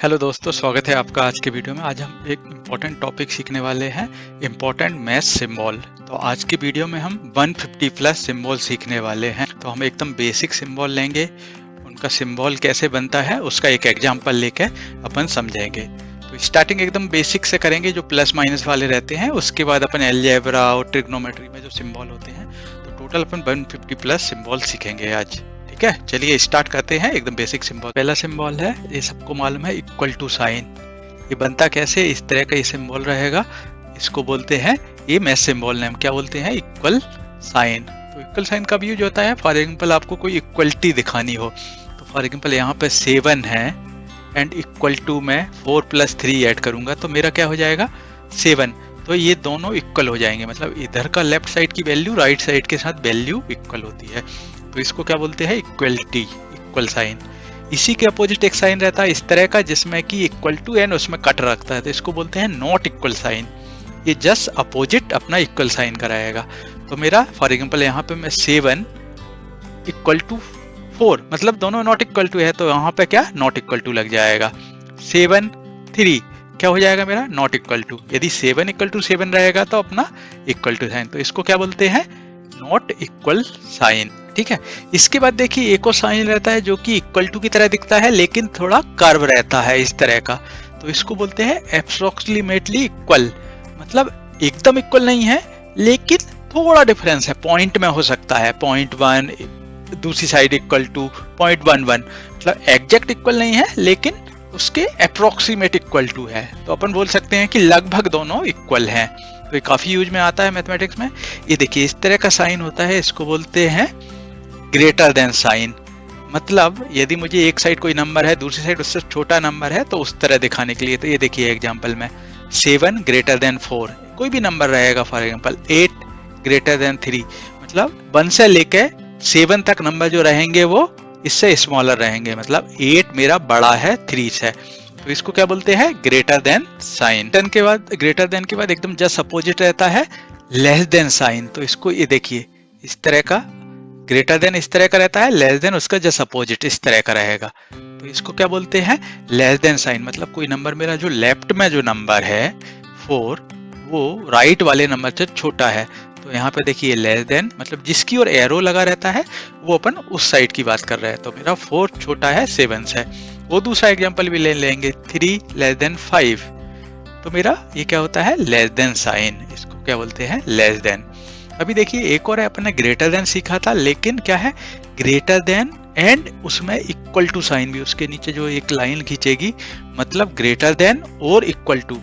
Hello दोस्तों, स्वागत है आपका आज के वीडियो में। आज हम एक इम्पॉर्टेंट टॉपिक सीखने वाले हैं, इम्पॉर्टेंट मैथ सिंबल। तो आज की वीडियो में हम 150 प्लस सिंबल सीखने वाले हैं। तो हम एकदम बेसिक सिंबल लेंगे, उनका सिंबल कैसे बनता है उसका एक एग्जांपल लेके अपन समझेंगे। तो स्टार्टिंग एकदम बेसिक से करेंगे, जो प्लस माइनस वाले रहते हैं। उसके बाद अपन अलजेब्रा और ट्रिग्नोमेट्री में जो सिंबल होते हैं, तो टोटल अपन 150 प्लस सिंबल सीखेंगे आज। ठीक है, चलिए स्टार्ट करते हैं। एकदम बेसिक सिंबल, पहला सिंबल है, ये सबको मालूम है, इक्वल टू साइन। ये बनता कैसे, इस तरह का ये सिंबल रहेगा। इसको बोलते हैं, ये मैथ सिंबल नेम क्या बोलते हैं, इक्वल साइन। तो इक्वल साइन कब यूज होता है, फॉर एग्जाम्पल आपको कोई इक्वलिटी दिखानी हो। तो फॉर एग्जाम्पल यहाँ पे 7 है एंड इक्वल टू में 4 + 3 ऐड करूंगा तो मेरा क्या हो जाएगा, 7। तो ये दोनों इक्वल हो जाएंगे, मतलब इधर का लेफ्ट साइड की वैल्यू राइट साइड के साथ वैल्यू इक्वल होती है। तो इसको क्या बोलते हैं, इक्वलिटी, इक्वल साइन। इसी के अपोजिट एक साइन रहता है इस तरह का, जिसमें कि इक्वल टू एंड उसमें कट रखता है, तो इसको बोलते हैं नॉट इक्वल साइन। ये जस्ट अपोजिट अपना इक्वल साइन कराएगा। तो मेरा फॉर एग्जाम्पल यहाँ पे मैं 7 = 4, मतलब दोनों नॉट इक्वल टू है, तो यहाँ पे क्या नॉट इक्वल टू लग जाएगा। 7 3 क्या हो जाएगा मेरा, नॉट इक्वल टू। यदि 7 = 7 रहेगा तो अपना इक्वल टू साइन, तो इसको क्या बोलते हैं, नॉट इक्वल साइन। ठीक है, इसके बाद देखिए एक और साइन रहता है जो कि इक्वल टू की तरह दिखता है, लेकिन थोड़ा कर्व रहता है इस तरह का। तो इसको बोलते हैं अप्रोक्सीमेटली इक्वल, मतलब एकदम इक्वल नहीं है लेकिन थोड़ा डिफरेंस है, पॉइंट में हो सकता है 0.1, दूसरी साइड इक्वल टू 0.11, मतलब एग्जैक्ट इक्वल नहीं है लेकिन उसके अप्रोक्सीमेट इक्वल टू है। तो अपन बोल सकते हैं कि लगभग दोनों इक्वल हैं। तो ये काफी यूज में आता है मैथमेटिक्स में। ये देखिए इस तरह का साइन होता है, इसको बोलते हैं ग्रेटर देन साइन। मतलब यदि मुझे एक साइड कोई नंबर है, दूसरी साइड उससे छोटा नंबर है, तो उस तरह दिखाने के लिए। तो ये देखिए एग्जांपल में 7 > 4, कोई भी नंबर रहेगा, फॉर एग्जांपल 8 > 3, मतलब 1 से लेके 7 तक नंबर जो रहेंगे वो इससे स्मॉलर रहेंगे, मतलब 8 मेरा बड़ा है 3 से। तो इसको क्या बोलते हैं, greater than sign. Greater than के बाद एकदम जस्ट अपोजिट रहता है लेस देन साइन। तो इसको ये देखिए इस तरह का, ग्रेटर देन इस तरह का रहता है, लेस देन उसका जस्ट अपोजिट इस तरह का रहेगा। तो इसको क्या बोलते हैं, लेस देन साइन। मतलब कोई नंबर मेरा जो लेफ्ट में जो नंबर है 4, वो राइट वाले नंबर से छोटा है। तो यहाँ पे देखिए लेस देन, मतलब जिसकी ओर एरो लगा रहता है वो अपन उस साइड की बात कर रहे हैं। तो मेरा 4 छोटा है 7 से। वो दूसरा एग्जांपल भी ले लेंगे, 3 < 5। तो मेरा ये क्या होता है, लेस देन साइन। इसको क्या बोलते हैं, लेस देन। अभी देखिए एक और है, अपन ने ग्रेटर देन सीखा था, लेकिन क्या है, ग्रेटर देन एंड उसमें इक्वल टू साइन भी, उसके नीचे जो एक लाइन खींचेगी, मतलब ग्रेटर देन और इक्वल टू,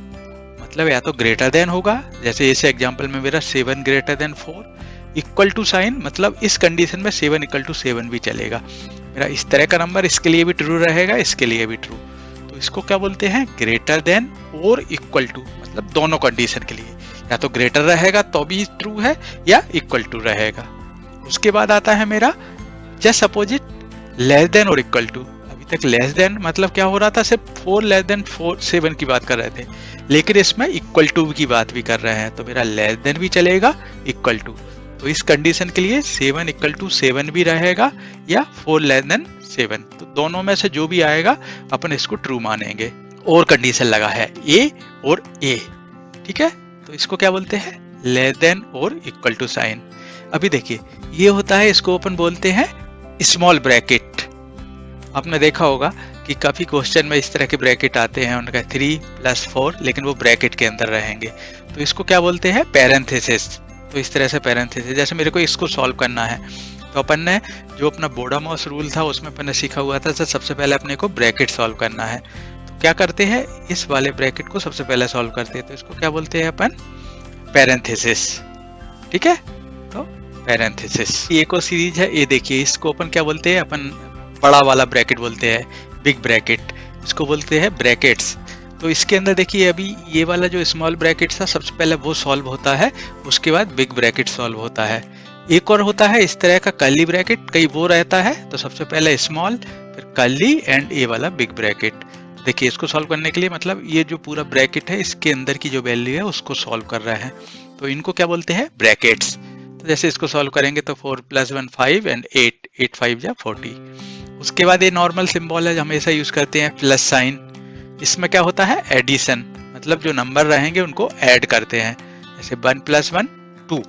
मतलब या तो ग्रेटर देन होगा, जैसे इस एग्जांपल में मेरा 7 > 4, इक्वल टू साइन, मतलब इस कंडीशन में 7 = 7 भी चलेगा। मेरा इस तरह का नंबर इसके लिए भी ट्रू रहेगा, इसके लिए भी ट्रू। तो इसको क्या बोलते हैं, ग्रेटर देन और इक्वल टू, मतलब दोनों कंडीशन के लिए, या तो ग्रेटर रहेगा तो भी ट्रू है, या इक्वल टू रहेगा। उसके बाद आता है मेरा जस्ट अपोजिट लेस देन और इक्वल टू। अभी तक लेस देन मतलब क्या हो रहा था, सिर्फ 4 < 7 की बात कर रहे थे, लेकिन इसमें इक्वल टू की बात भी कर रहे हैं। तो मेरा लेस देन भी चलेगा, इक्वल टू। तो इस कंडीशन के लिए 7 = 7 भी रहेगा, या 4 < 7। तो दोनों में से जो भी आएगा अपन इसको ट्रू मानेंगे। और कंडीशन लगा है ए और ए, ठीक है। तो इसको क्या बोलते हैं, लेस देन और इक्वल टू साइन। अभी देखिए ये होता है, इसको अपन बोलते हैं स्मॉल ब्रैकेट। आपने देखा होगा कि काफी क्वेश्चन में इस तरह के ब्रैकेट आते हैं, उनका 3 + 4, लेकिन वो ब्रैकेट के अंदर रहेंगे। तो इसको क्या बोलते हैं, पैरेंथेसिस। तो इस तरह से पैरेंथेसिस, जैसे मेरे को इसको सॉल्व करना है, तो अपन ने जो अपना बोडामॉस रूल था उसमें अपन ने सीखा हुआ था, सबसे पहले अपने को ब्रैकेट सॉल्व करना है। तो क्या करते हैं, इस वाले ब्रैकेट को सबसे पहले सॉल्व करते हैं। तो इसको क्या बोलते हैं अपन, पैरेंथेसिस। ठीक है, तो पैरेंथेसिस। एक और सीरीज है, ये देखिए इसको अपन क्या बोलते हैं, अपन बड़ा वाला ब्रैकेट बोलते हैं, बिग ब्रैकेट। इसको बोलते हैं ब्रैकेट्स। तो इसके अंदर देखिए अभी ये वाला जो स्मॉल ब्रैकेट था, सबसे पहले वो सॉल्व होता है, उसके बाद बिग ब्रैकेट सॉल्व होता है। एक और होता है इस तरह का कर्ली ब्रैकेट, कहीं वो रहता है, तो सबसे पहले स्मॉल, फिर कर्ली एंड ये वाला बिग ब्रैकेट। देखिए इसको सॉल्व करने के लिए, मतलब ये जो पूरा ब्रैकेट है इसके अंदर की जो वैल्यू है उसको सॉल्व कर रहे हैं, तो इनको क्या बोलते हैं, ब्रैकेट्स। तो जैसे इसको सॉल्व करेंगे तो 4 + 1 5 एंड 8 5 = 40। उसके बाद ये नॉर्मल सिंबल है, हमेशा यूज करते हैं प्लस साइन। इसमें क्या होता है, एडिशन, मतलब जो नंबर रहेंगे उनको ऐड करते हैं, जैसे 1 + 1 2।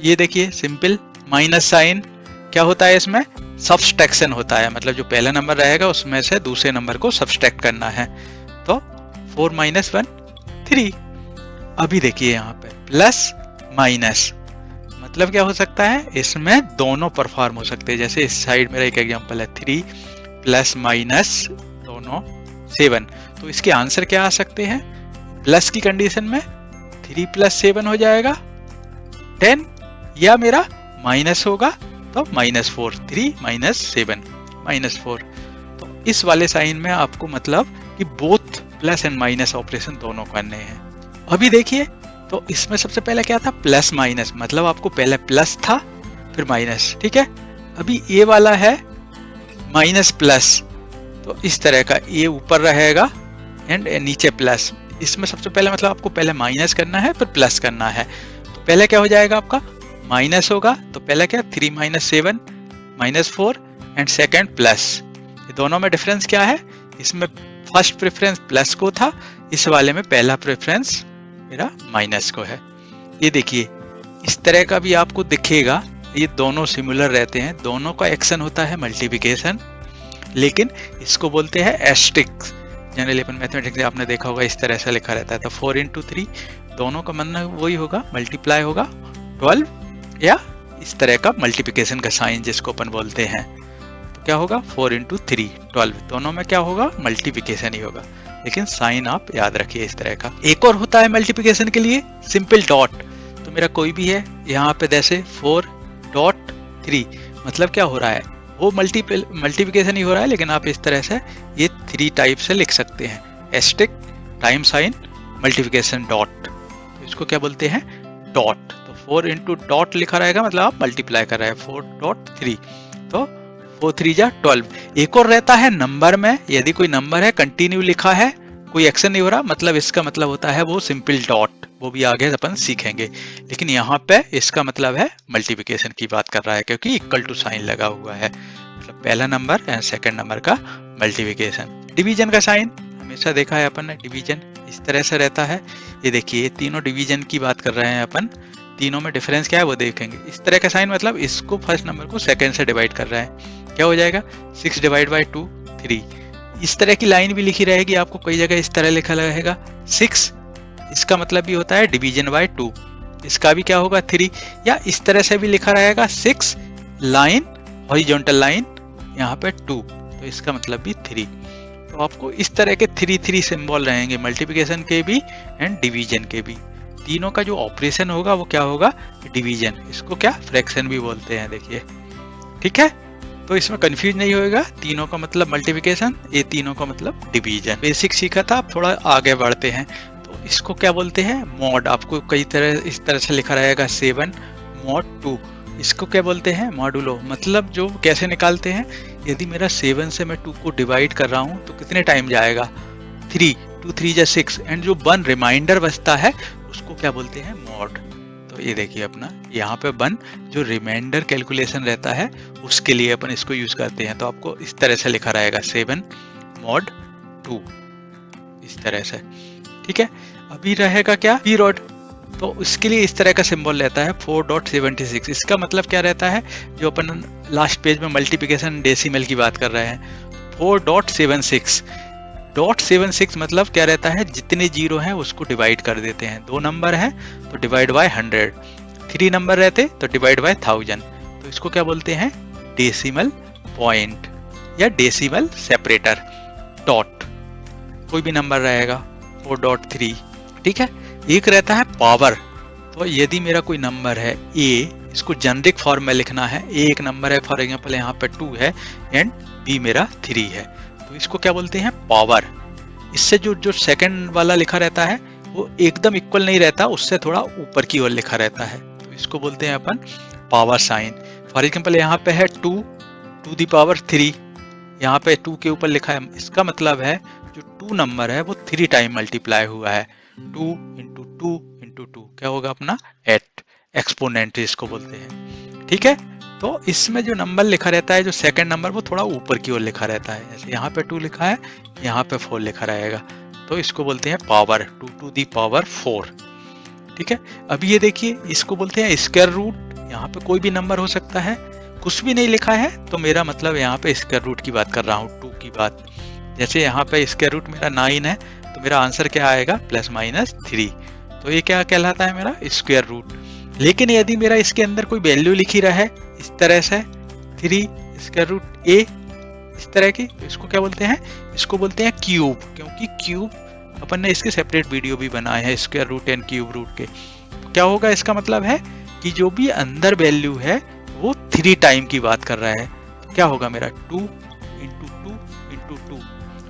ये देखिए सिंपल। माइनस साइन क्या होता है, इसमें सब्सट्रैक्शन होता है, मतलब जो पहला नंबर रहेगा उसमें से दूसरे नंबर को सब्सट्रैक्ट करना है। तो 4 - 1 3। अभी देखिए यहाँ पे प्लस माइनस, मतलब क्या हो सकता है, इसमें दोनों परफॉर्म हो सकते हैं। जैसे इस साइड मेरा एक एग्जांपल है 3 ± दोनों 7, तो इसके आंसर क्या आ सकते हैं, प्लस की कंडीशन में 3 + 7 हो जाएगा 10, या मेरा माइनस होगा तो -4, 3 - 7 -4। तो इस वाले साइन में आपको मतलब कि both plus and minus operation दोनों करने हैं। अभी देखिए, तो इसमें सबसे पहले क्या था, प्लस माइनस, मतलब आपको पहले प्लस था फिर माइनस, ठीक है। अभी ये वाला है माइनस प्लस, तो इस तरह का ये ऊपर रहेगा एंड नीचे प्लस। इसमें सबसे पहले मतलब आपको पहले माइनस करना है फिर प्लस करना है। तो पहले क्या हो जाएगा, आपका माइनस होगा, तो पहले क्या 3 - 7 -4 एंड सेकेंड प्लस। ये दोनों में डिफरेंस क्या है, इसमें फर्स्ट प्रेफरेंस प्लस को था, इस वाले में पहला प्रेफरेंस मेरा माइनस को है। ये देखिए इस तरह का भी आपको दिखेगा, ये दोनों सिमिलर रहते हैं, दोनों का एक्शन होता है मल्टीप्लिकेशन, लेकिन इसको बोलते हैं एस्टेरिस्क। जनरली अपन मैथमेटिक्स में आपने देखा होगा इस तरह से लिखा रहता है, तो 4 × 3 दोनों का मतलब वही होगा, मल्टीप्लाई होगा 12, या इस तरह का मल्टीप्लिकेशन का साइन जिसको अपन बोलते हैं। तो क्या होगा 4 × 3 12, दोनों में क्या होगा, मल्टीप्लिकेशन ही होगा, लेकिन साइन आप याद रखिए इस तरह का। एक और होता है मल्टीप्लिकेशन के लिए सिंपल डॉट, तो मेरा कोई भी है यहाँ पे जैसे 4.3, मतलब क्या हो रहा है, वो मल्टीप्लिकेशन ही हो रहा है, लेकिन आप इस तरह से ये 3 टाइप से लिख सकते हैं, asterisk, time sign, multiplication dot. तो इसको क्या बोलते हैं, डॉट। तो 4 × डॉट लिखा रहेगा, मतलब आप मल्टीप्लाई कर रहे हैं 4.3, तो 4 3 = 12। एक और रहता है नंबर में, यदि कोई नंबर है कंटिन्यू लिखा है, कोई एक्शन नहीं हो रहा, मतलब इसका मतलब होता है वो सिंपल डॉट, वो भी आगे अपन सीखेंगे। लेकिन यहाँ पे इसका मतलब है मल्टीप्लिकेशन की बात कर रहा है, क्योंकि इक्वल टू साइन लगा हुआ है, मतलब पहला नंबर एंड सेकंड नंबर का मल्टीप्लिकेशन। डिवीजन का साइन हमेशा देखा है अपन ने, डिवीजन इस तरह से रहता है। ये देखिए ये तीनों डिवीजन की बात कर रहे हैं अपन, तीनों में डिफरेंस क्या है वो देखेंगे। इस तरह का साइन मतलब इसको फर्स्ट नंबर को सेकंड से डिवाइड कर रहा है, क्या हो जाएगा 6 / 2 3। इस तरह की लाइन भी लिखी रहेगी आपको, कई जगह इस तरह लिखा रहेगा 6, इसका मतलब भी होता है डिवीजन बाय 2, इसका भी क्या होगा 3, या इस तरह से भी लिखा रहेगा 6 लाइन हॉरिजॉन्टल लाइन यहाँ पे 2, तो इसका मतलब भी 3। तो आपको इस तरह के 3 सिंबल रहेंगे, मल्टीप्लिकेशन के भी एंड डिवीजन के भी। तीनों का जो ऑपरेशन होगा वो क्या होगा, डिवीजन, इसको क्या फ्रैक्शन भी बोलते हैं, देखिए, ठीक है। तो इसमें कंफ्यूज नहीं होएगा, तीनों का मतलब मल्टीप्लिकेशन, ये तीनों का मतलब डिवीजन। बेसिक सीखा था, अब थोड़ा आगे बढ़ते हैं। तो इसको क्या बोलते हैं, मॉड। आपको कई तरह इस तरह से लिखा रहेगा 7 mod 2, इसको क्या बोलते हैं, मॉडुलो, मतलब जो कैसे निकालते हैं, यदि मेरा 7 से मैं 2 को डिवाइड कर रहा हूँ तो कितने टाइम जाएगा, 3, 2 3 = 6, एंड जो 1 रिमाइंडर बचता है उसको क्या बोलते हैं, मॉड। तो ये देखिए अपना यहाँ पे 1 जो रिमाइंडर कैलकुलेशन रहता है उसके लिए अपन इसको यूज करते हैं। तो आपको इस तरह से लिखा रहेगा 7 mod 2, इस तरह से, ठीक है। अभी रहेगा क्या, पीरियड, तो उसके लिए इस तरह का सिंबल रहता है 4.76। इसका मतलब क्या रहता है, जो अपन लास्ट पेज में मल्टीप्लिकेशन डेसिमल की बात कर रहे हैं, 4.76 .76 मतलब क्या रहता है, जितने जीरो हैं उसको डिवाइड कर देते हैं। 2 नंबर है तो डिवाइड बाय 100, 3 नंबर रहते तो डिवाइड बाय 1000। तो इसको क्या बोलते हैं, डेसिमल पॉइंट या डेसिमल सेपरेटर। डॉट कोई भी नंबर रहेगा 4.3, ठीक है। एक रहता है पावर, तो यदि मेरा कोई नंबर है a, इसको जेनरिक फॉर्म में लिखना है, a एक नंबर है, फॉर एग्जांपल यहाँ पे 2 है एंड b मेरा 3 है, तो इसको क्या बोलते हैं, पावर। इससे जो सेकंड वाला लिखा रहता है वो एकदम इक्वल नहीं रहता, उससे थोड़ा ऊपर की ओर लिखा रहता है, तो इसको बोलते हैं अपन पावर साइन। फॉर एग्जांपल यहाँ पे है 2 to the power 3, यहाँ पे 2 के ऊपर लिखा है, इसका मतलब है जो 2 नंबर है वो 3 टाइम मल्टीप्लाई हुआ है, 2 × 2 × 2 क्या होगा अपना 8, एक्सपोनेंट इसको बोलते हैं, ठीक है। तो इसमें जो नंबर लिखा रहता है, जो सेकंड नंबर, वो थोड़ा ऊपर की ओर लिखा रहता है, जैसे यहाँ पे 2 लिखा है, यहाँ पे 4 लिखा रहेगा, तो इसको बोलते हैं पावर, 2 टू दी पावर 4। ठीक है, अभी ये देखिए, इसको बोलते हैं स्क्वायर रूट। यहाँ पे कोई भी नंबर हो सकता है, कुछ भी नहीं लिखा है तो मेरा मतलब यहाँ पे स्क्वायर रूट की बात कर रहा हूँ, 2 की बात। जैसे यहाँ पे स्क्वायर रूट मेरा 9 है तो मेरा आंसर क्या आएगा, ±3। तो ये क्या कहलाता है, मेरा स्क्वायर रूट। लेकिन यदि मेरा इसके अंदर कोई वैल्यू लिखी रहा है इस तरह से 3 स्क्वायर रूट a इस तरह की, तो इसको क्या बोलते हैं, इसको बोलते हैं क्यूब। क्योंकि क्यूब अपन ने इसके सेपरेट वीडियो भी बनाए हैं, square root and cube root के। क्या होगा, इसका मतलब है कि जो भी अंदर वैल्यू है वो 3 टाइम की बात कर रहा है। तो क्या होगा मेरा 2 × 2 × 2।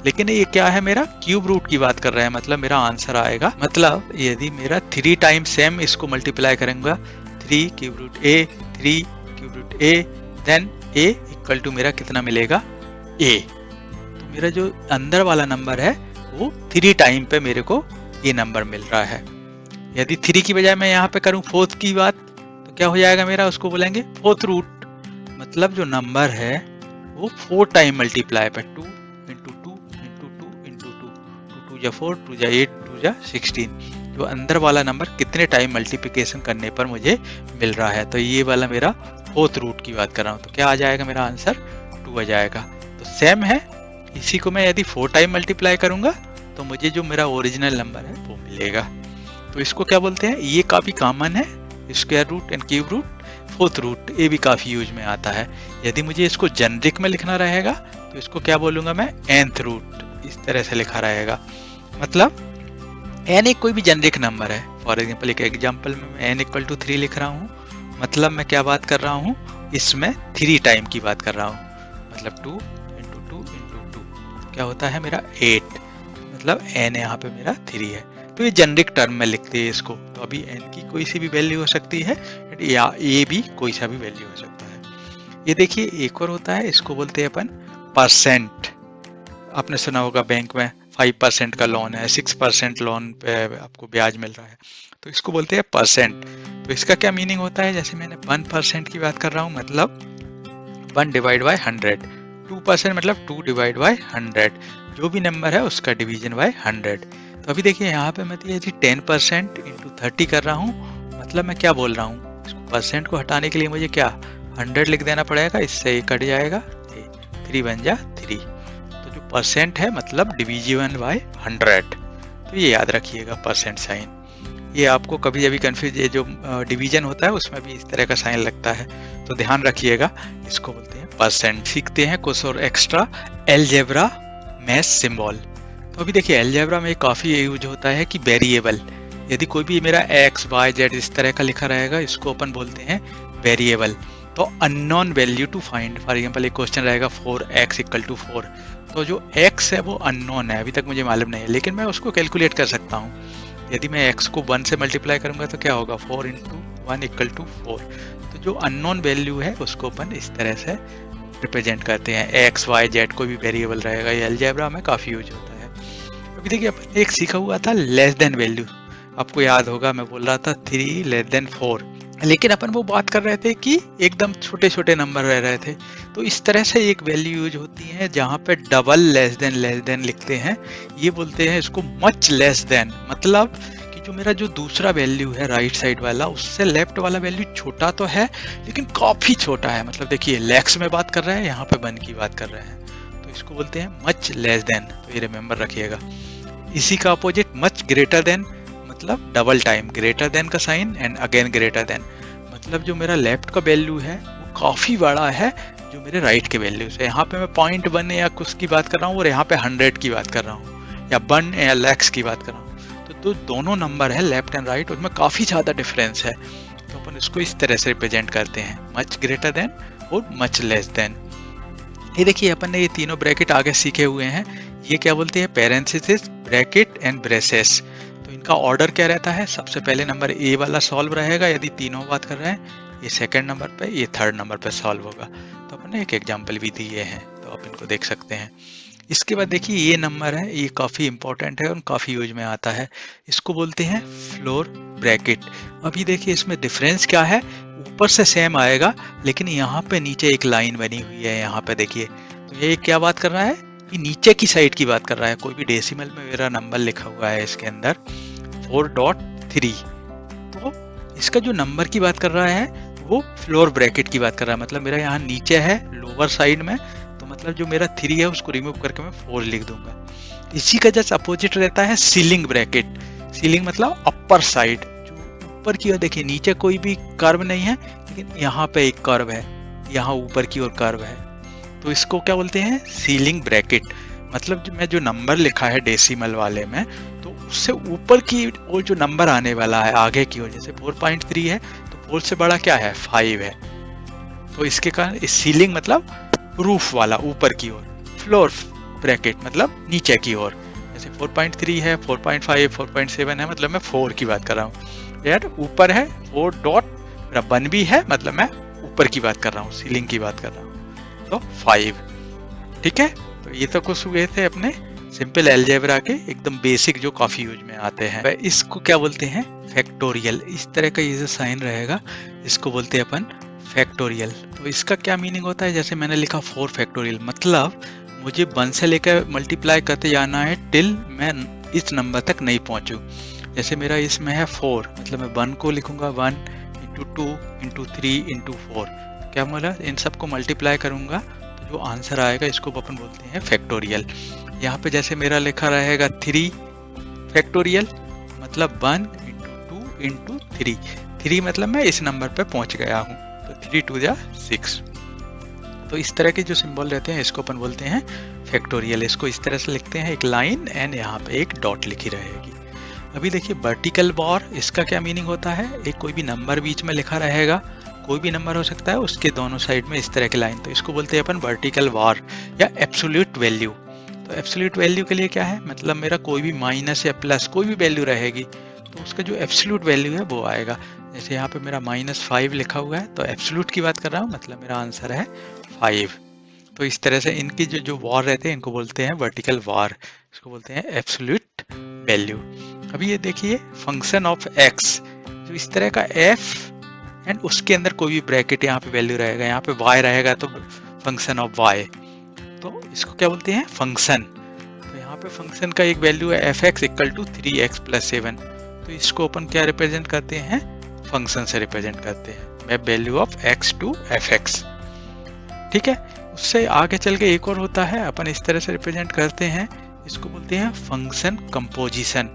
लेकिन ये क्या है, मेरा क्यूब रूट की बात कर रहा है, मतलब मेरा आंसर आएगा, मतलब यदि मेरा 3 टाइम सेम इसको मल्टीप्लाई करूंगा, 3 cube root a, 3 cube root a, then a equal to मेरा कितना मिलेगा, a। तो मेरा जो अंदर वाला नंबर है वो 3 टाइम पे मेरे को ये नंबर मिल रहा है। यदि 3 की बजाय मैं यहाँ पे करूँ 4th की बात, तो क्या हो जाएगा मेरा, उसको बोलेंगे 4th रूट। मतलब जो नंबर है वो 4 टाइम मल्टीप्लाई पे, 2 × 2 × 2 × 2, 2 × 4, 2 × 8, 2 × 16। जो अंदर वाला नंबर कितने टाइम मल्टीप्लिकेशन करने पर मुझे मिल रहा है, तो ये वाला मेरा 4th रूट की बात कर रहा हूँ। तो क्या आ जाएगा, मेरा आंसर 2 आ जाएगा। तो सेम है, इसी को मैं यदि 4 टाइम मल्टीप्लाई करूंगा तो मुझे जो मेरा ओरिजिनल नंबर है वो मिलेगा। तो इसको क्या बोलते हैं, ये काफी कॉमन है, square root and cube root. 4th root ये भी काफी यूज में आता है। यदि मुझे इसको जेनरिक में लिखना रहेगा तो इसको क्या बोलूंगा मैं, nth रूट। इस तरह से लिखा रहेगा, मतलब n एक कोई भी जेनरिक नंबर है। फॉर एग्जाम्पल, एक एग्जाम्पल में मैं n = 3 लिख रहा हूँ, मतलब मैं क्या बात कर रहा हूँ, इसमें 3 टाइम की बात कर रहा हूँ। मतलब 2 × 2 × 2 क्या होता है मेरा 8, मतलब n यहाँ पे मेरा 3 है। तो ये जेनरिक टर्म में लिखते हैं इसको। तो अभी n की कोई सी भी वैल्यू हो सकती है या a भी कोई सा भी वैल्यू हो सकता है। ये देखिए, एक और होता है, इसको बोलते हैं अपन परसेंट। आपने सुना होगा बैंक में 5% का लोन है, 6% लोन पे आपको ब्याज मिल रहा है, तो इसको बोलते हैं परसेंट। तो इसका क्या मीनिंग होता है, जैसे मैंने 1% की बात कर रहा हूँ, मतलब 1 डिवाइड बाय 100, 2% मतलब 2 डिवाइड बाय 100, जो भी नंबर है उसका डिवीजन बाय 100। तो अभी देखिए यहाँ पे मैं यदि 10% × 30 कर रहा हूँ, मतलब मैं क्या बोल रहा हूँ, इसको परसेंट को हटाने के लिए मुझे क्या 100 लिख देना पड़ेगा, इससे ये कट जाएगा, 3 बन जा 3। तो जो परसेंट है मतलब डिवीजन बाय 100। तो ये याद रखिएगा, परसेंट साइन। ये आपको कभी कभी कंफ्यूज, ये जो डिवीजन होता है उसमें भी इस तरह का साइन लगता है, तो ध्यान रखिएगा। इसको बोलते हैं परसेंट। सीखते हैं कुछ और एक्स्ट्रा अलजेब्रा मैथ सिंबल। तो अभी देखिए, अलजेब्रा में काफ़ी यूज होता है कि वेरिएबल। यदि कोई भी मेरा x, y, z इस तरह का लिखा रहेगा, इसको अपन बोलते हैं वेरिएबल। तो unknown value to find, for example एक क्वेश्चन रहेगा 4x = 4, तो जो x है वो अननोन है, अभी तक मुझे मालूम नहीं है, लेकिन मैं उसको कैलकुलेट कर सकता हूँ। यदि मैं x को 1 से मल्टीप्लाई करूंगा तो क्या होगा, 4 × 1 = 4। तो जो अननोन वैल्यू है उसको अपन इस तरह से रिप्रेजेंट करते हैं। x, y, z कोई भी वेरिएबल रहेगा, ये अलजेब्रा में काफ़ी यूज होता है। अभी देखिए, अपन एक सीखा हुआ था लेस देन वैल्यू, आपको याद होगा, मैं बोल रहा था 3 < 4, लेकिन अपन वो बात कर रहे थे कि एकदम छोटे छोटे नंबर रह रहे थे। तो इस तरह से एक वैल्यू यूज होती है जहाँ पे डबल लेस देन लिखते हैं, ये बोलते हैं इसको मच लेस देन। मतलब कि जो मेरा जो दूसरा वैल्यू है राइट साइड वाला, उससे लेफ्ट वाला वैल्यू छोटा तो है लेकिन काफ़ी छोटा है। मतलब देखिए, लैक्स में बात कर रहे हैं, यहाँ पे 1 की बात कर रहे हैं, तो इसको बोलते हैं मच लेस देन। तो ये रिमेंबर रखिएगा। इसी का अपोजिट मच ग्रेटर देन, मतलब डबल टाइम, ग्रेटर देन का sign and again greater than, मतलब जो मेरा लेफ्ट का वैल्यू है वो काफ़ी बड़ा है जो मेरे राइट के वैल्यू से। यहाँ पे मैं 0.1 या कुछ की बात कर रहा हूँ और यहाँ पे 100 की बात कर रहा हूँ, या 1 या लैक्स की बात कर रहा हूँ। तो दोनों नंबर है लेफ्ट एंड राइट, उसमें काफ़ी ज़्यादा डिफरेंस है। तो अपन इसको इस तरह से रिप्रेजेंट करते हैं, मच ग्रेटर देन और मच लेस देन। ये देखिए, अपन ने ये तीनों ब्रैकेट आगे सीखे हुए हैं। ये क्या बोलते हैं, पैरेंथेसिस, ब्रैकेट एंड ब्रेसेस। तो इनका ऑर्डर क्या रहता है, सबसे पहले नंबर ए वाला सॉल्व रहेगा यदि तीनों बात कर रहे हैं, ये सेकंड नंबर पे, ये थर्ड नंबर पे सॉल्व होगा। तो अपन ने एक एग्जांपल भी दिए हैं, तो आप इनको देख सकते हैं। इसके बाद देखिए, ये नंबर है, ये काफ़ी इंपॉर्टेंट है और काफ़ी यूज में आता है। इसको बोलते हैं फ्लोर ब्रैकेट। अभी देखिए, इसमें डिफरेंस क्या है, ऊपर से सेम आएगा लेकिन यहाँ पे नीचे एक लाइन बनी हुई है, यहाँ पे देखिए। तो ये क्या बात कर रहा है, कि नीचे की साइड की बात कर रहा है, कोई भी डेसिमल में मेरा नंबर लिखा हुआ है इसके अंदर 4.3, तो इसका जो नंबर की बात कर रहा है वो फ्लोर ब्रैकेट की बात कर रहा है, मतलब मेरा यहाँ नीचे है लोअर साइड में, तो मतलब जो मेरा 3 है उसको रिमूव करके मैं 4 लिख दूंगा। इसी का जस्ट अपोजिट रहता है सीलिंग ब्रैकेट। सीलिंग मतलब अपर साइड, जो ऊपर की ओर, देखिए नीचे कोई भी कर्व नहीं है, लेकिन यहाँ पे एक कर्व है, यहाँ ऊपर की ओर कर्व है, तो इसको क्या बोलते हैं, सीलिंग ब्रैकेट। मतलब जो नंबर लिखा है डेसिमल वाले में, तो उससे ऊपर की ओर जो नंबर आने वाला है आगे की ओर, जैसे 4.3 है तो 4 से बड़ा क्या है, 5 है, तो इसके कारण सीलिंग मतलब रूफ वाला ऊपर की ओर, फ्लोर ब्रैकेट मतलब नीचे की ओर, जैसे 4.3 है, 4.5, 4.7 है, मतलब मैं 4 की बात कर रहा हूँ। यार ऊपर है 4.1 भी है, मतलब मैं ऊपर की बात कर रहा हूँ, सीलिंग की बात कर रहा हूँ, तो 5। ठीक है, तो ये तो कुछ हुए थे अपने सिंपल अलजेब्रा के एकदम बेसिक जो काफी यूज में आते हैं। इसको क्या बोलते हैं, फैक्टोरियल। इस तरह का ये जो साइन रहेगा इसको बोलते हैं अपन फैक्टोरियल। तो इसका क्या मीनिंग होता है, जैसे मैंने लिखा 4 फैक्टोरियल, मतलब मुझे 1 से लेकर मल्टीप्लाई करते जाना है टिल मैं इस नंबर तक नहीं पहुंचूं। जैसे मेरा इसमें है 4, मतलब मैं 1 को लिखूंगा 1 × 2 × 3 × 4, क्या बोला, इन सबको मल्टीप्लाई करूंगा तो जो आंसर आएगा इसको अपन बोलते हैं फैक्टोरियल। यहाँ पे जैसे मेरा लिखा रहेगा 3 फैक्टोरियल, मतलब 1 × 2 × 3, 3 मतलब मैं इस नंबर पे पहुंच गया हूँ, तो 3 × 2 = 6। तो इस तरह के जो सिंबल रहते हैं इसको अपन बोलते हैं फैक्टोरियल। इसको इस तरह से लिखते हैं, एक लाइन एंड यहाँ पे एक डॉट लिखी रहेगी। अभी देखिए वर्टिकल बार, इसका क्या मीनिंग होता है, एक कोई भी नंबर बीच में लिखा रहेगा, कोई भी नंबर हो सकता है, उसके दोनों साइड में इस तरह की लाइन, तो इसको बोलते हैं अपन वर्टिकल बार या एब्सोल्यूट वैल्यू। तो एब्सोल्यूट वैल्यू के लिए क्या है, मतलब मेरा कोई भी माइनस या प्लस कोई भी वैल्यू रहेगी तो उसका जो एब्सोल्यूट वैल्यू है वो आएगा। जैसे यहाँ पे मेरा -5 लिखा हुआ है, तो एब्सोल्यूट की बात कर रहा हूँ, मतलब मेरा आंसर है 5। तो इस तरह से इनकी जो वार रहते हैं इनको बोलते हैं वर्टिकल वार, इसको बोलते हैं एब्सोल्यूट वैल्यू। अभी ये देखिए फंक्शन ऑफ x, जो इस तरह का f एंड उसके अंदर कोई भी ब्रैकेट यहाँ पे वैल्यू रहेगा, यहाँ पे y रहेगा तो फंक्शन ऑफ y, तो इसको क्या बोलते हैं, फंक्शन। तो यहाँ पे फंक्शन का एक वैल्यू है f(x) = 3x + 7, तो इसको अपन क्या रिप्रेजेंट करते हैं, फंक्शन से रिप्रेजेंट करते हैं, map value of x to fx। ठीक है, उससे आगे चल के एक और होता है, अपन इस तरह से रिप्रेजेंट करते हैं, इसको बोलते हैं फंक्शन कंपोजिशन।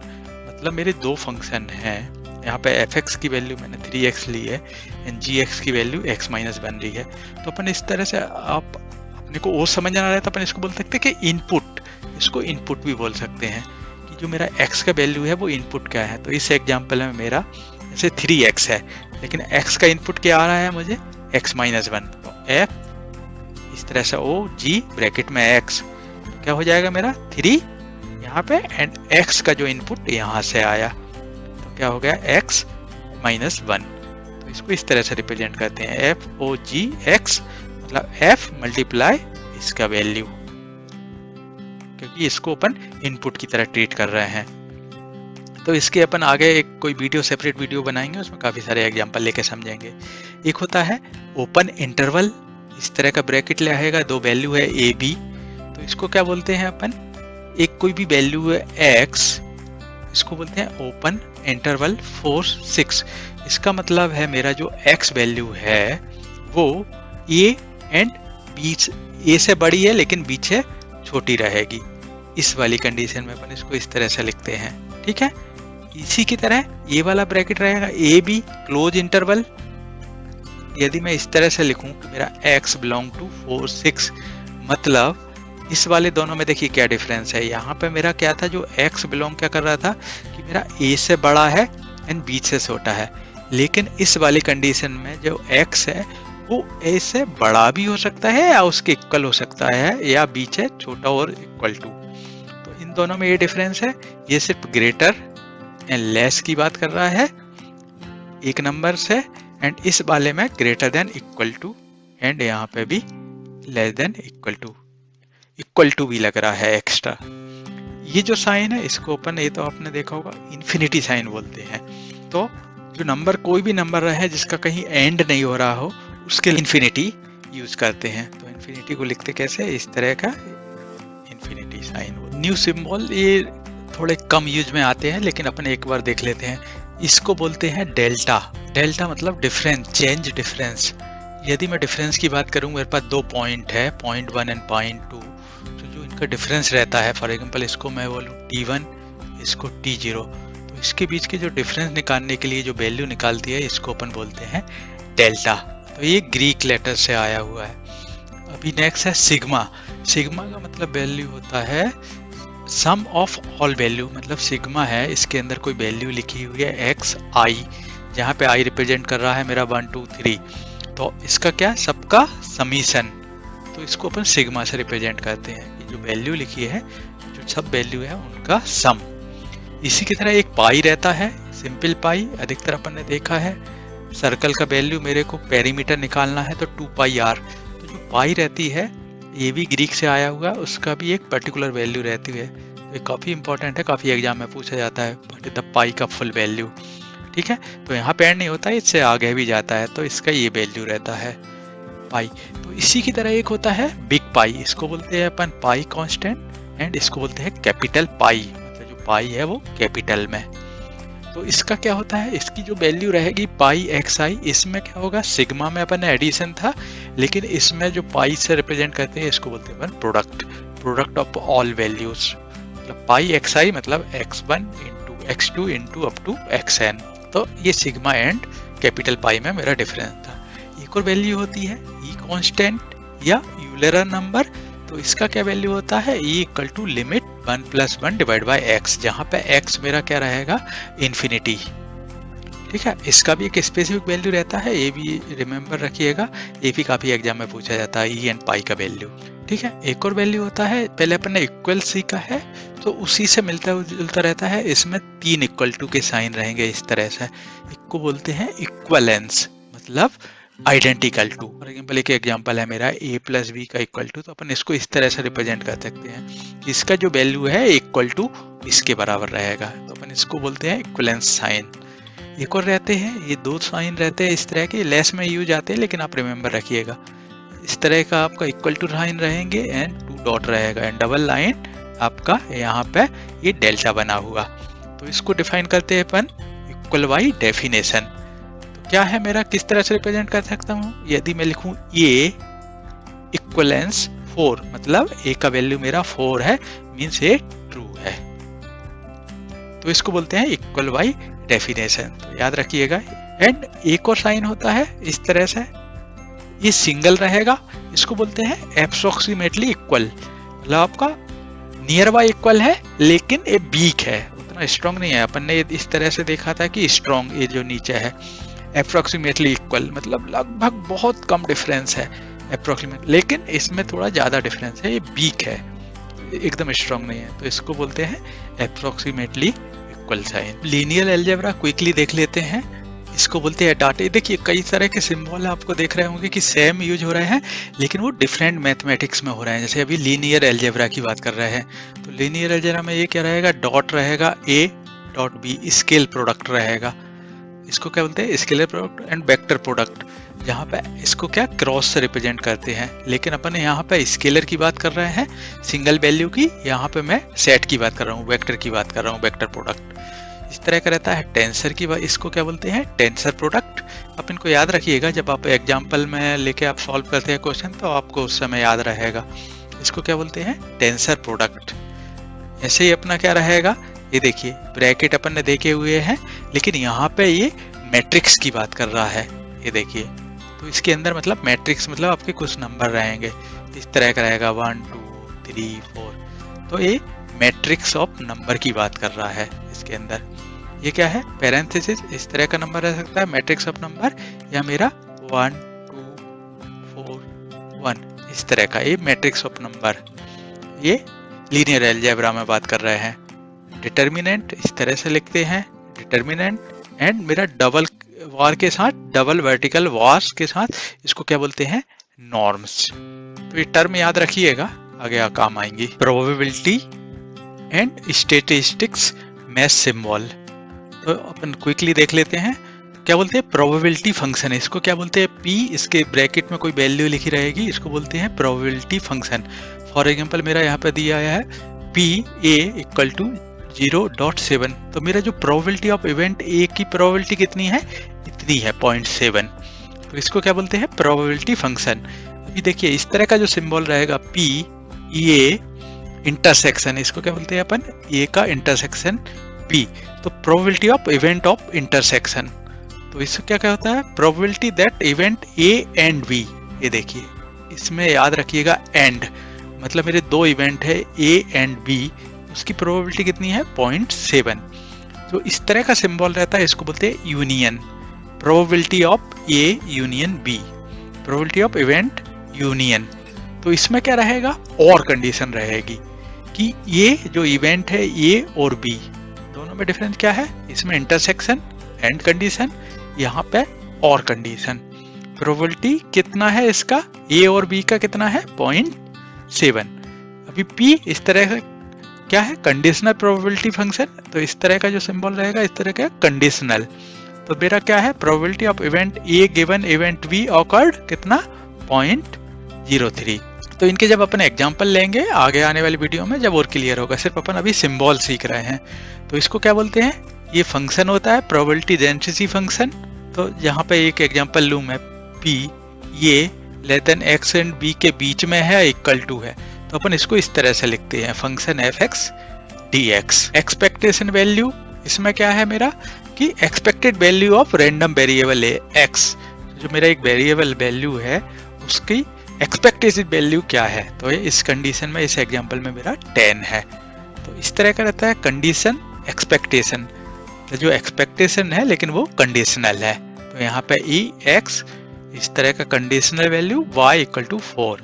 मतलब मेरे 2 फंक्शन हैं, यहाँ पे fx की वैल्यू मैंने 3x ली है एंड gx की वैल्यू x - 1 ली है, तो अपन इस तरह से, आप अपने को और समझ आ रहा है तो अपन इसको बोल सकते हैं कि इनपुट, इसको इनपुट भी बोल सकते हैं कि जो मेरा x का वैल्यू है वो इनपुट क्या है। तो इस एग्जाम्पल में मेरा जैसे 3x है, लेकिन x का इनपुट क्या आ रहा है मुझे, x - 1, तो f इस तरह से o g ब्रैकेट में x, क्या हो जाएगा मेरा 3 यहाँ पे एंड x का जो इनपुट यहाँ से आया, तो क्या हो गया x - 1। तो इसको इस तरह से रिप्रेजेंट करते हैं f o g x, मतलब f मल्टीप्लाई इसका वैल्यू, क्योंकि इसको अपन इनपुट की तरह ट्रीट कर रहे हैं। तो इसके अपन आगे एक कोई वीडियो, सेपरेट वीडियो बनाएंगे, उसमें काफ़ी सारे एग्जांपल लेके समझेंगे। एक होता है ओपन इंटरवल, इस तरह का ब्रैकेट रहेगा, 2 वैल्यू है a b, तो इसको क्या बोलते हैं अपन, एक कोई भी वैल्यू है x, इसको बोलते हैं ओपन इंटरवल 4 6। इसका मतलब है मेरा जो x वैल्यू है वो a एंड बीच a से बड़ी है लेकिन बीच से छोटी रहेगी, इस वाली कंडीशन में अपन इसको इस तरह से लिखते हैं। ठीक है, इसी की तरह ये वाला ब्रैकेट रहेगा ए बी क्लोज इंटरवल। यदि मैं इस तरह से लिखूं कि मेरा x बिलोंग टू 4 6, मतलब इस वाले दोनों में देखिए क्या डिफरेंस है। यहाँ पे मेरा क्या था, जो x बिलोंग क्या कर रहा था कि मेरा a से बड़ा है एंड b से छोटा है, लेकिन इस वाली कंडीशन में जो x है वो a से बड़ा भी हो सकता है या उसके इक्वल हो सकता है, या b से छोटा और इक्वल टू। तो इन दोनों में ये डिफरेंस है, ये सिर्फ ग्रेटर एंड लेस की बात कर रहा है एक नंबर से, एंड इस वाले में greater than equal to and यहाँ पे भी लेस देन इक्वल टू भी लग रहा है एक्स्ट्रा। ये जो साइन है इसको अपन, ये तो आपने देखा होगा, इन्फिनिटी साइन बोलते हैं। तो जो नंबर, कोई भी नंबर रहे जिसका कहीं एंड नहीं हो रहा हो, उसके लिए इन्फिनिटी यूज करते हैं। तो इन्फिनिटी को लिखते कैसे, इस तरह का साइन। न्यू सिंबल ये थोड़े कम यूज में आते हैं, लेकिन अपन एक बार देख लेते हैं। इसको बोलते हैं डेल्टा। डेल्टा मतलब डिफरेंस, चेंज डिफरेंस। यदि मैं डिफरेंस की बात करूं, मेरे पास 2 पॉइंट है, पॉइंट 1 एंड पॉइंट 2, तो जो इनका डिफरेंस रहता है, फॉर एग्जांपल इसको मैं बोलूं T1, इसको T0, तो इसके बीच के जो डिफरेंस निकालने के लिए जो वैल्यू निकालती है, इसको अपन बोलते हैं डेल्टा। तो ये ग्रीक लेटर से आया हुआ है। अभी नेक्स्ट है सिग्मा। सिग्मा का मतलब वैल्यू होता है सम ऑफ ऑल वैल्यू, मतलब सिग्मा है, इसके अंदर कोई वैल्यू लिखी हुई है एक्स आई, जहाँ पे आई रिप्रेजेंट कर रहा है मेरा 1 2 3, तो इसका क्या, सबका समीशन, तो इसको अपन सिग्मा से रिप्रेजेंट करते हैं। ये जो वैल्यू लिखी है, जो सब वैल्यू है उनका सम। इसी की तरह एक पाई रहता है, सिंपल पाई, अधिकतर अपन ने देखा है। सर्कल का वैल्यू मेरे को पेरीमीटर निकालना है तो 2πr। तो जो पाई रहती है ये भी ग्रीक से आया हुआ है, उसका भी एक पर्टिकुलर वैल्यू रहती है। तो ये काफ़ी इंपॉर्टेंट है, काफ़ी एग्जाम में पूछा जाता है, व्हाट इज द पाई का फुल वैल्यू। ठीक है, तो यहाँ पे एंड नहीं होता है, इससे आगे भी जाता है, तो इसका ये वैल्यू रहता है पाई। तो इसी की तरह एक होता है बिग पाई, इसको बोलते हैं अपन पाई कांस्टेंट, एंड इसको बोलते हैं कैपिटल पाई, मतलब जो पाई है वो कैपिटल में। तो इसका क्या होता है, इसकी जो वैल्यू रहेगी पाई एक्स आई, इसमें क्या होगा, सिग्मा में अपन एडिशन था, लेकिन इसमें जो पाई से रिप्रेजेंट करते हैं इसको बोलते हैं अपन product, product of all values. मतलब पाई एक्स आई मतलब x1 into x2 into up to xn। तो ये सिग्मा एंड कैपिटल पाई में मेरा डिफरेंस था। एक और वैल्यू होती है ई कांस्टेंट या यूलर नंबर, तो इसका क्या वैल्यू होता है, e equal to limit 1 + 1 divide by x, जहाँ पे x मेरा क्या रहेगा, इन्फिनिटी। ठीक है, इसका भी एक स्पेसिफिक वैल्यू रहता है, ये भी रिमेंबर रखिएगा, ये भी काफी एग्जाम में पूछा जाता है, ई एंड पाई का वैल्यू। ठीक है, एक और वैल्यू होता है, पहले अपन ने इक्वल सीखा है, तो उसी से मिलता जुलता रहता है, इसमें 3 इक्वल टू के साइन रहेंगे इस तरह से, इसको बोलते हैं इक्वलेंस, मतलब आइडेंटिकल टू। फॉर एग्जाम्पल एक एग्जाम्पल है मेरा a + b का इक्वल टू, तो अपन इसको इस तरह से रिप्रेजेंट कर सकते हैं, इसका जो वैल्यू है इक्वल टू इसके बराबर रहेगा, तो अपन इसको बोलते हैं इक्वलेंस साइन। एक और रहते हैं, ये 2 साइन रहते हैं इस तरह के, लेस में यूज आते हैं, लेकिन आप रिमेंबर रखिएगा, इस तरह का आपका इक्वल टू साइन रहेंगे एंड 2 डॉट रहेगा, एंड डबल लाइन आपका यहाँ पे ये डेल्टा बना हुआ। तो इसको डिफाइन करते हैं अपन इक्वल बाई डेफिनेशन। तो क्या है मेरा, किस तरह से रिप्रेजेंट कर सकता हूँ, यदि मैं लिखूँ a इक्वलेंस 4, मतलब a का वैल्यू मेरा 4 है, मीन्स ये ट्रू है, तो इसको बोलते हैं इक्वल बाई डेफिनेशन। तो याद रखिएगा। एंड एक और साइन होता है इस तरह से, ये सिंगल रहेगा, इसको बोलते हैं एप्रोक्सीमेटली इक्वल, मतलब आपका नियर बाय इक्वल है, लेकिन ये वीक है, उतना स्ट्रॉन्ग नहीं है। अपन ने इस तरह से देखा था कि स्ट्रॉन्ग, ये जो नीचे है एप्रोक्सीमेटली इक्वल, मतलब लगभग बहुत कम डिफरेंस है अप्रोक्सीमेट, लेकिन इसमें थोड़ा ज़्यादा डिफरेंस है, ये वीक है, एकदम स्ट्रॉन्ग नहीं है, तो इसको बोलते हैं approximately equal sign. Linear algebra quickly देख लेते हैं, इसको बोलते हैं डाटा। देखिए कई तरह के सिंबल आपको देख रहे होंगे कि सेम यूज हो रहे हैं, लेकिन वो डिफरेंट मैथमेटिक्स में हो रहे हैं। जैसे अभी लीनियर अलजेब्रा की बात कर रहे हैं, तो लीनियर अलजेब्रा में ये क्या रहेगा, डॉट रहेगा, a dot b scale product रहेगा, इसको क्या बोलते हैं, scalar product and vector product, जहाँ पे इसको क्या क्रॉस से रिप्रेजेंट करते हैं, लेकिन अपन यहाँ पे स्केलर की बात कर रहे हैं, सिंगल वैल्यू की, यहाँ पे मैं सेट की बात कर रहा हूँ, वेक्टर की बात कर रहा हूँ, वेक्टर प्रोडक्ट इस तरह का रहता है। टेंसर की बात, इसको क्या बोलते हैं, टेंसर प्रोडक्ट। आप इनको याद रखिएगा, जब आप एग्जाम्पल में लेके आप सॉल्व करते हैं क्वेश्चन, तो आपको उस समय याद रहेगा, इसको क्या बोलते हैं, टेंसर प्रोडक्ट। ऐसे ही अपना क्या रहेगा, ये देखिए ब्रैकेट अपन ने देखे हुए हैं, लेकिन यहाँ पे ये मैट्रिक्स की बात कर रहा है, ये देखिए, तो इसके अंदर मतलब मैट्रिक्स मतलब आपके कुछ नंबर रहेंगे, इस तरह का रहेगा 1 2 3 4, तो ये मैट्रिक्स ऑफ नंबर की बात कर रहा है इसके अंदर। ये क्या है, पैरेंथेसिस, इस तरह का नंबर रह सकता है मैट्रिक्स ऑफ नंबर, या मेरा 1 2 4 1 इस तरह का, ये मैट्रिक्स ऑफ नंबर। ये लीनियर अलजेब्रा में बात कर रहे हैं। डिटर्मिनेंट इस तरह से लिखते हैं, डिटर्मिनेंट एंड मेरा डबल वार के साथ, डबल वर्टिकल वार्स के साथ, इसको क्या बोलते हैं, नॉर्म्स। तो ये टर्म याद रखिएगा, आगे काम आएंगी। Probability and statistics math symbol, तो अपन क्विकली देख लेते हैं। तो क्या बोलते हैं, प्रोबेबिलिटी फंक्शन, इसको क्या बोलते हैं, p, इसके ब्रैकेट में कोई वैल्यू लिखी रहेगी, इसको बोलते हैं प्रोबेबिलिटी फंक्शन। फॉर एग्जांपल मेरा यहाँ पे दिया है पी ए इक्वल टू 0.7, तो मेरा जो प्रोबेबिलिटी ऑफ इवेंट ए की प्रोबेबिलिटी कितनी है, इतनी है 0.7। तो इसको क्या बोलते हैं, प्रोबेबिलिटी फंक्शन। अभी देखिए इस तरह का जो सिंबल रहेगा पी ए इंटरसेक्शन, इसको क्या बोलते हैं अपन, ए का इंटरसेक्शन बी, तो probability of event of intersection. तो इससे क्या क्या होता है, probability that event A and B. ये देखिए इसमें याद रखिएगा एंड, मतलब मेरे दो इवेंट है ए एंड बी, उसकी प्रोबेबिलिटी कितनी है 0.7। तो इस तरह का सिंबल रहता है, इसको बोलते हैं union, probability of A union B, probability of event union. तो इसमें क्या रहेगा, और कंडीशन रहेगी कि ये जो इवेंट है ए और बी दोनों में डिफरेंस क्या है, इसमें इंटरसेक्शन एंड कंडीशन, यहाँ पे और कंडीशन। प्रोबेबिलिटी कितना है इसका, ए और बी का कितना है 0.7। अभी पी इस तरह से क्या है, कंडीशनल प्रोबेबिलिटी फंक्शन, तो इस तरह का जो सिंबल रहेगा इस तरह का कंडीशनल। तो मेरा क्या है, probability of event A given event B occurred कितना 0.03। तो इनके जब अपन एग्जांपल लेंगे आगे आने वाली वीडियो में जब और क्लियर होगा, सिर्फ अपन अभी सिंबल सीख रहे हैं। तो इसको क्या बोलते हैं, ये फंक्शन होता है प्रोबेबिलिटी डेंसिटी फंक्शन। तो यहाँ पे एक एग्जांपल लूँ मैं, पी ये less than X and B के बीच में है, इक्वल टू है, तो अपन इसको इस तरह से लिखते हैं, function F x D x. Expectation value इसमें क्या है मेरा, कि expected value of random variable है एक्स, जो मेरा एक वेरिएबल वैल्यू है उसकी एक्सपेक्टेड वैल्यू क्या है, तो ये इस कंडीशन में, इस एग्जांपल में मेरा 10 है। तो इस तरह का रहता है कंडीशन एक्सपेक्टेशन, तो जो एक्सपेक्टेशन है लेकिन वो कंडीशनल है। तो यहाँ पे ई एक्स इस तरह का conditional value y equal to 4,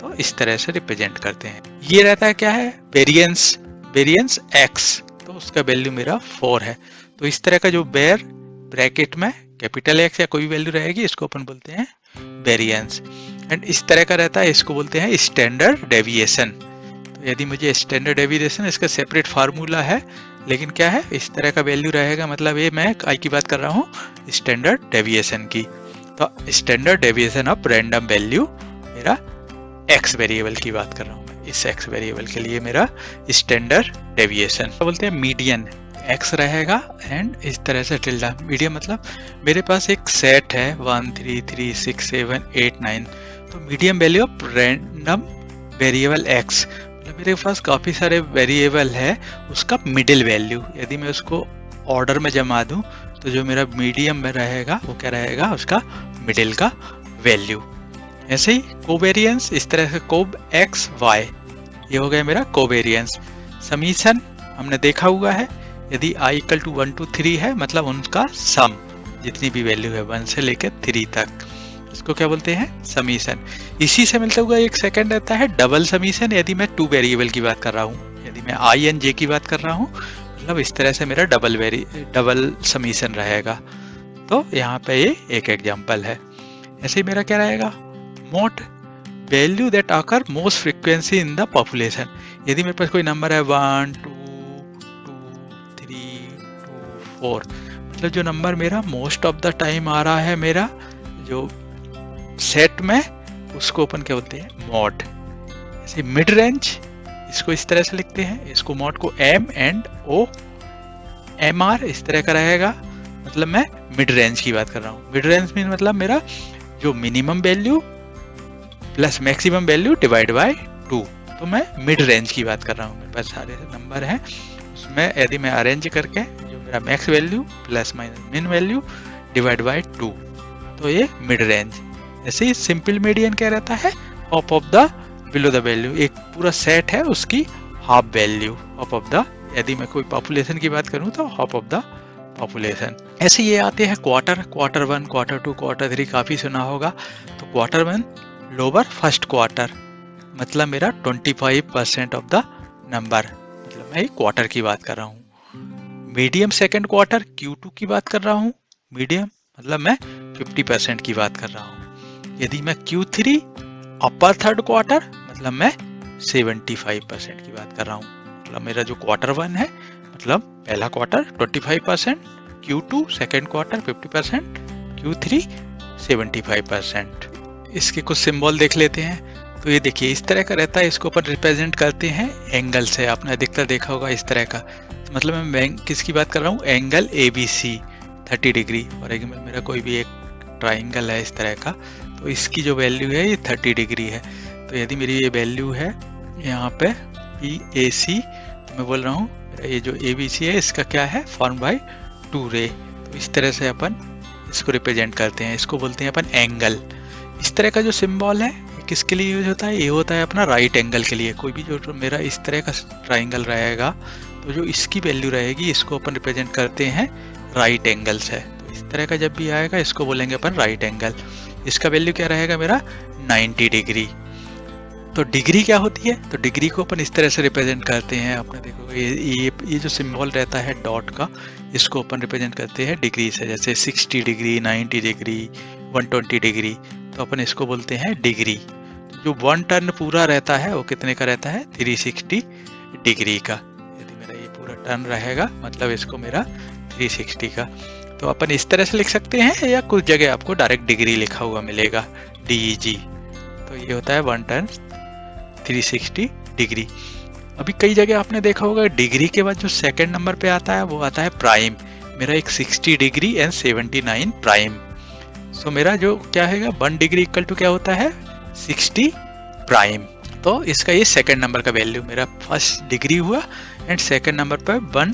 तो इस तरह से रिप्रेजेंट करते हैं। ये रहता है क्या है, वेरिएंस, वेरिएंस x, तो उसका वैल्यू मेरा 4 है। तो इस तरह का जो बेयर ब्रैकेट में कैपिटल X या कोई वैल्यू रहेगी, इसको अपन बोलते हैं वेरिएंस। एंड इस तरह का रहता है, इसको बोलते हैं स्टैंडर्ड डेविएशन। तो यदि मुझे स्टैंडर्ड डेविएशन, इसका सेपरेट फार्मूला है, लेकिन क्या है इस तरह का वैल्यू रहेगा, मतलब ये मैं आई की बात कर रहा हूँ स्टैंडर्ड डेविएशन की। तो standard deviation of random value मेरा x वेरिएबल की बात कर रहा हूँ मैं, इस x वेरिएबल के लिए मेरा स्टैंडर्ड डेविएशन तो बोलते हैं मीडियन, x रहेगा एंड इस तरह से टिल्डा। मीडियन मतलब मेरे पास एक सेट है 1 3 3 6 7 8 9, तो medium value of random variable x, मतलब मेरे पास काफ़ी सारे वेरिएबल है, उसका मिडिल वैल्यू यदि मैं उसको ऑर्डर में जमा दूं तो जो मेरा मीडियम में रहेगा वो क्या रहेगा, उसका मिडिल का वैल्यू। ऐसे ही कोवेरियंस, इस तरह से कोब एक्स वाई, ये हो गया मेरा कोवेरियंस। समीशन हमने देखा हुआ है, यदि i इक्वल टू 1 to 3 है, मतलब उनका सम जितनी भी वैल्यू है 1 से लेकर 3 तक, इसको क्या बोलते हैं, समीशन। इसी से मिलता हुआ एक सेकंड रहता है डबल समीशन, यदि मैं 2 वेरिएबल की बात कर रहा हूँ, यदि मैं i एंड j की बात कर रहा हूँ, मतलब इस तरह से मेरा डबल समीशन रहेगा। तो यहाँ पे ये एक एग्जांपल है। ऐसे ही मेरा क्या रहेगा, mode value that occur most frequency in the population. यदि मेरे पास कोई नंबर है 1 2 2 3 2 4, मतलब जो नंबर मेरा मोस्ट ऑफ द टाइम आ रहा है मेरा जो सेट में, उसको अपन क्या बोलते हैं, मॉड। ऐसे मिड रेंज, इसको इस तरह से लिखते हैं, इसको मॉड को m and o M R इस तरह का रहेगा, मतलब मैं मिड रेंज की बात कर रहा हूँ। मिड रेंज मीन मतलब मेरा जो minimum value plus maximum value divide by 2, तो मैं मिड रेंज की बात कर रहा हूँ। मेरे पास सारे नंबर हैं, उसमें यदि मैं अरेंज करके जो मेरा मैक्स वैल्यू प्लस माइनस मिन वैल्यू डिवाइड बाय 2, तो ये मिड रेंज। ऐसे ही सिंपल मीडियन क्या रहता है, half of the below the value, एक पूरा सेट है उसकी half value half of the, यदि मैं कोई पॉपुलेशन की बात करूं तो हाफ ऑफ द पॉपुलेशन। ऐसे ये आते हैं क्वार्टर, क्वार्टर 1 क्वार्टर 2 क्वार्टर 3, काफ़ी सुना होगा। तो क्वार्टर 1 लोअर फर्स्ट क्वार्टर, मतलब मेरा 25% ऑफ द नंबर, मतलब मैं क्वार्टर की बात कर रहा हूँ। मीडियम सेकेंड क्वार्टर Q2 की बात कर रहा हूँ, मीडियम मतलब मैं 50% की बात कर रहा हूँ। यदि मैं Q3 अपर थर्ड क्वार्टर, मतलब मैं 75% की बात कर रहा हूँ। मतलब मेरा जो क्वार्टर 1 है, मतलब पहला quarter 25%, Q2 second quarter 50%, Q3 75%। इसके कुछ सिंबल देख लेते हैं। तो ये देखिए इस तरह का रहता है, इसको अपन रिप्रेजेंट करते हैं एंगल से। आपने अधिकतर देखा होगा इस तरह का। तो मतलब मैं किसकी बात कर रहा हूँ, एंगल ABC 30 डिग्री। और एक मेरा कोई भी एक ट्राइंगल है इस तरह का, तो इसकी जो वैल्यू है ये 30 डिग्री है। तो यदि मेरी ये वैल्यू है यहाँ पे PAC, तो मैं बोल रहा हूँ ये जो ABC है इसका क्या है, फॉर्म बाय 2 रे। तो इस तरह से अपन इसको रिप्रेजेंट करते हैं, इसको बोलते हैं अपन एंगल। इस तरह का जो सिंबल है किसके लिए यूज होता है, ये होता है अपना राइट एंगल के लिए। कोई भी जो मेरा इस तरह का ट्राइंगल रहेगा, तो जो इसकी वैल्यू रहेगी इसको अपन रिप्रेजेंट करते हैं राइट एंगल से। तो इस तरह का जब भी आएगा इसको बोलेंगे अपन राइट एंगल। इसका वैल्यू क्या रहेगा मेरा, 90 डिग्री। तो डिग्री क्या होती है, तो डिग्री को अपन इस तरह से रिप्रेजेंट करते हैं। आपने देखोगे ये जो सिंबल रहता है डॉट का, इसको अपन रिप्रेजेंट करते हैं डिग्री से। जैसे 60 डिग्री, 90 डिग्री, 120 डिग्री, तो अपन इसको बोलते हैं डिग्री। जो 1 टर्न पूरा रहता है वो कितने का रहता है, 360 डिग्री का। यदि मेरा ये पूरा टर्न रहेगा मतलब इसको मेरा 360 का। तो अपन इस तरह से लिख सकते हैं, या कुछ जगह आपको डायरेक्ट डिग्री लिखा हुआ मिलेगा, DEG। तो ये होता है 1 टर्न 360 डिग्री। अभी कई जगह आपने देखा होगा डिग्री के बाद जो सेकंड नंबर पे आता है वो आता है प्राइम। मेरा एक 60 डिग्री एंड 79 प्राइम। सो मेरा जो क्या है 1 डिग्री इक्वल टू क्या होता है, 60 प्राइम। तो इसका ये सेकंड नंबर का वैल्यू मेरा फर्स्ट डिग्री हुआ, एंड सेकंड नंबर पर 1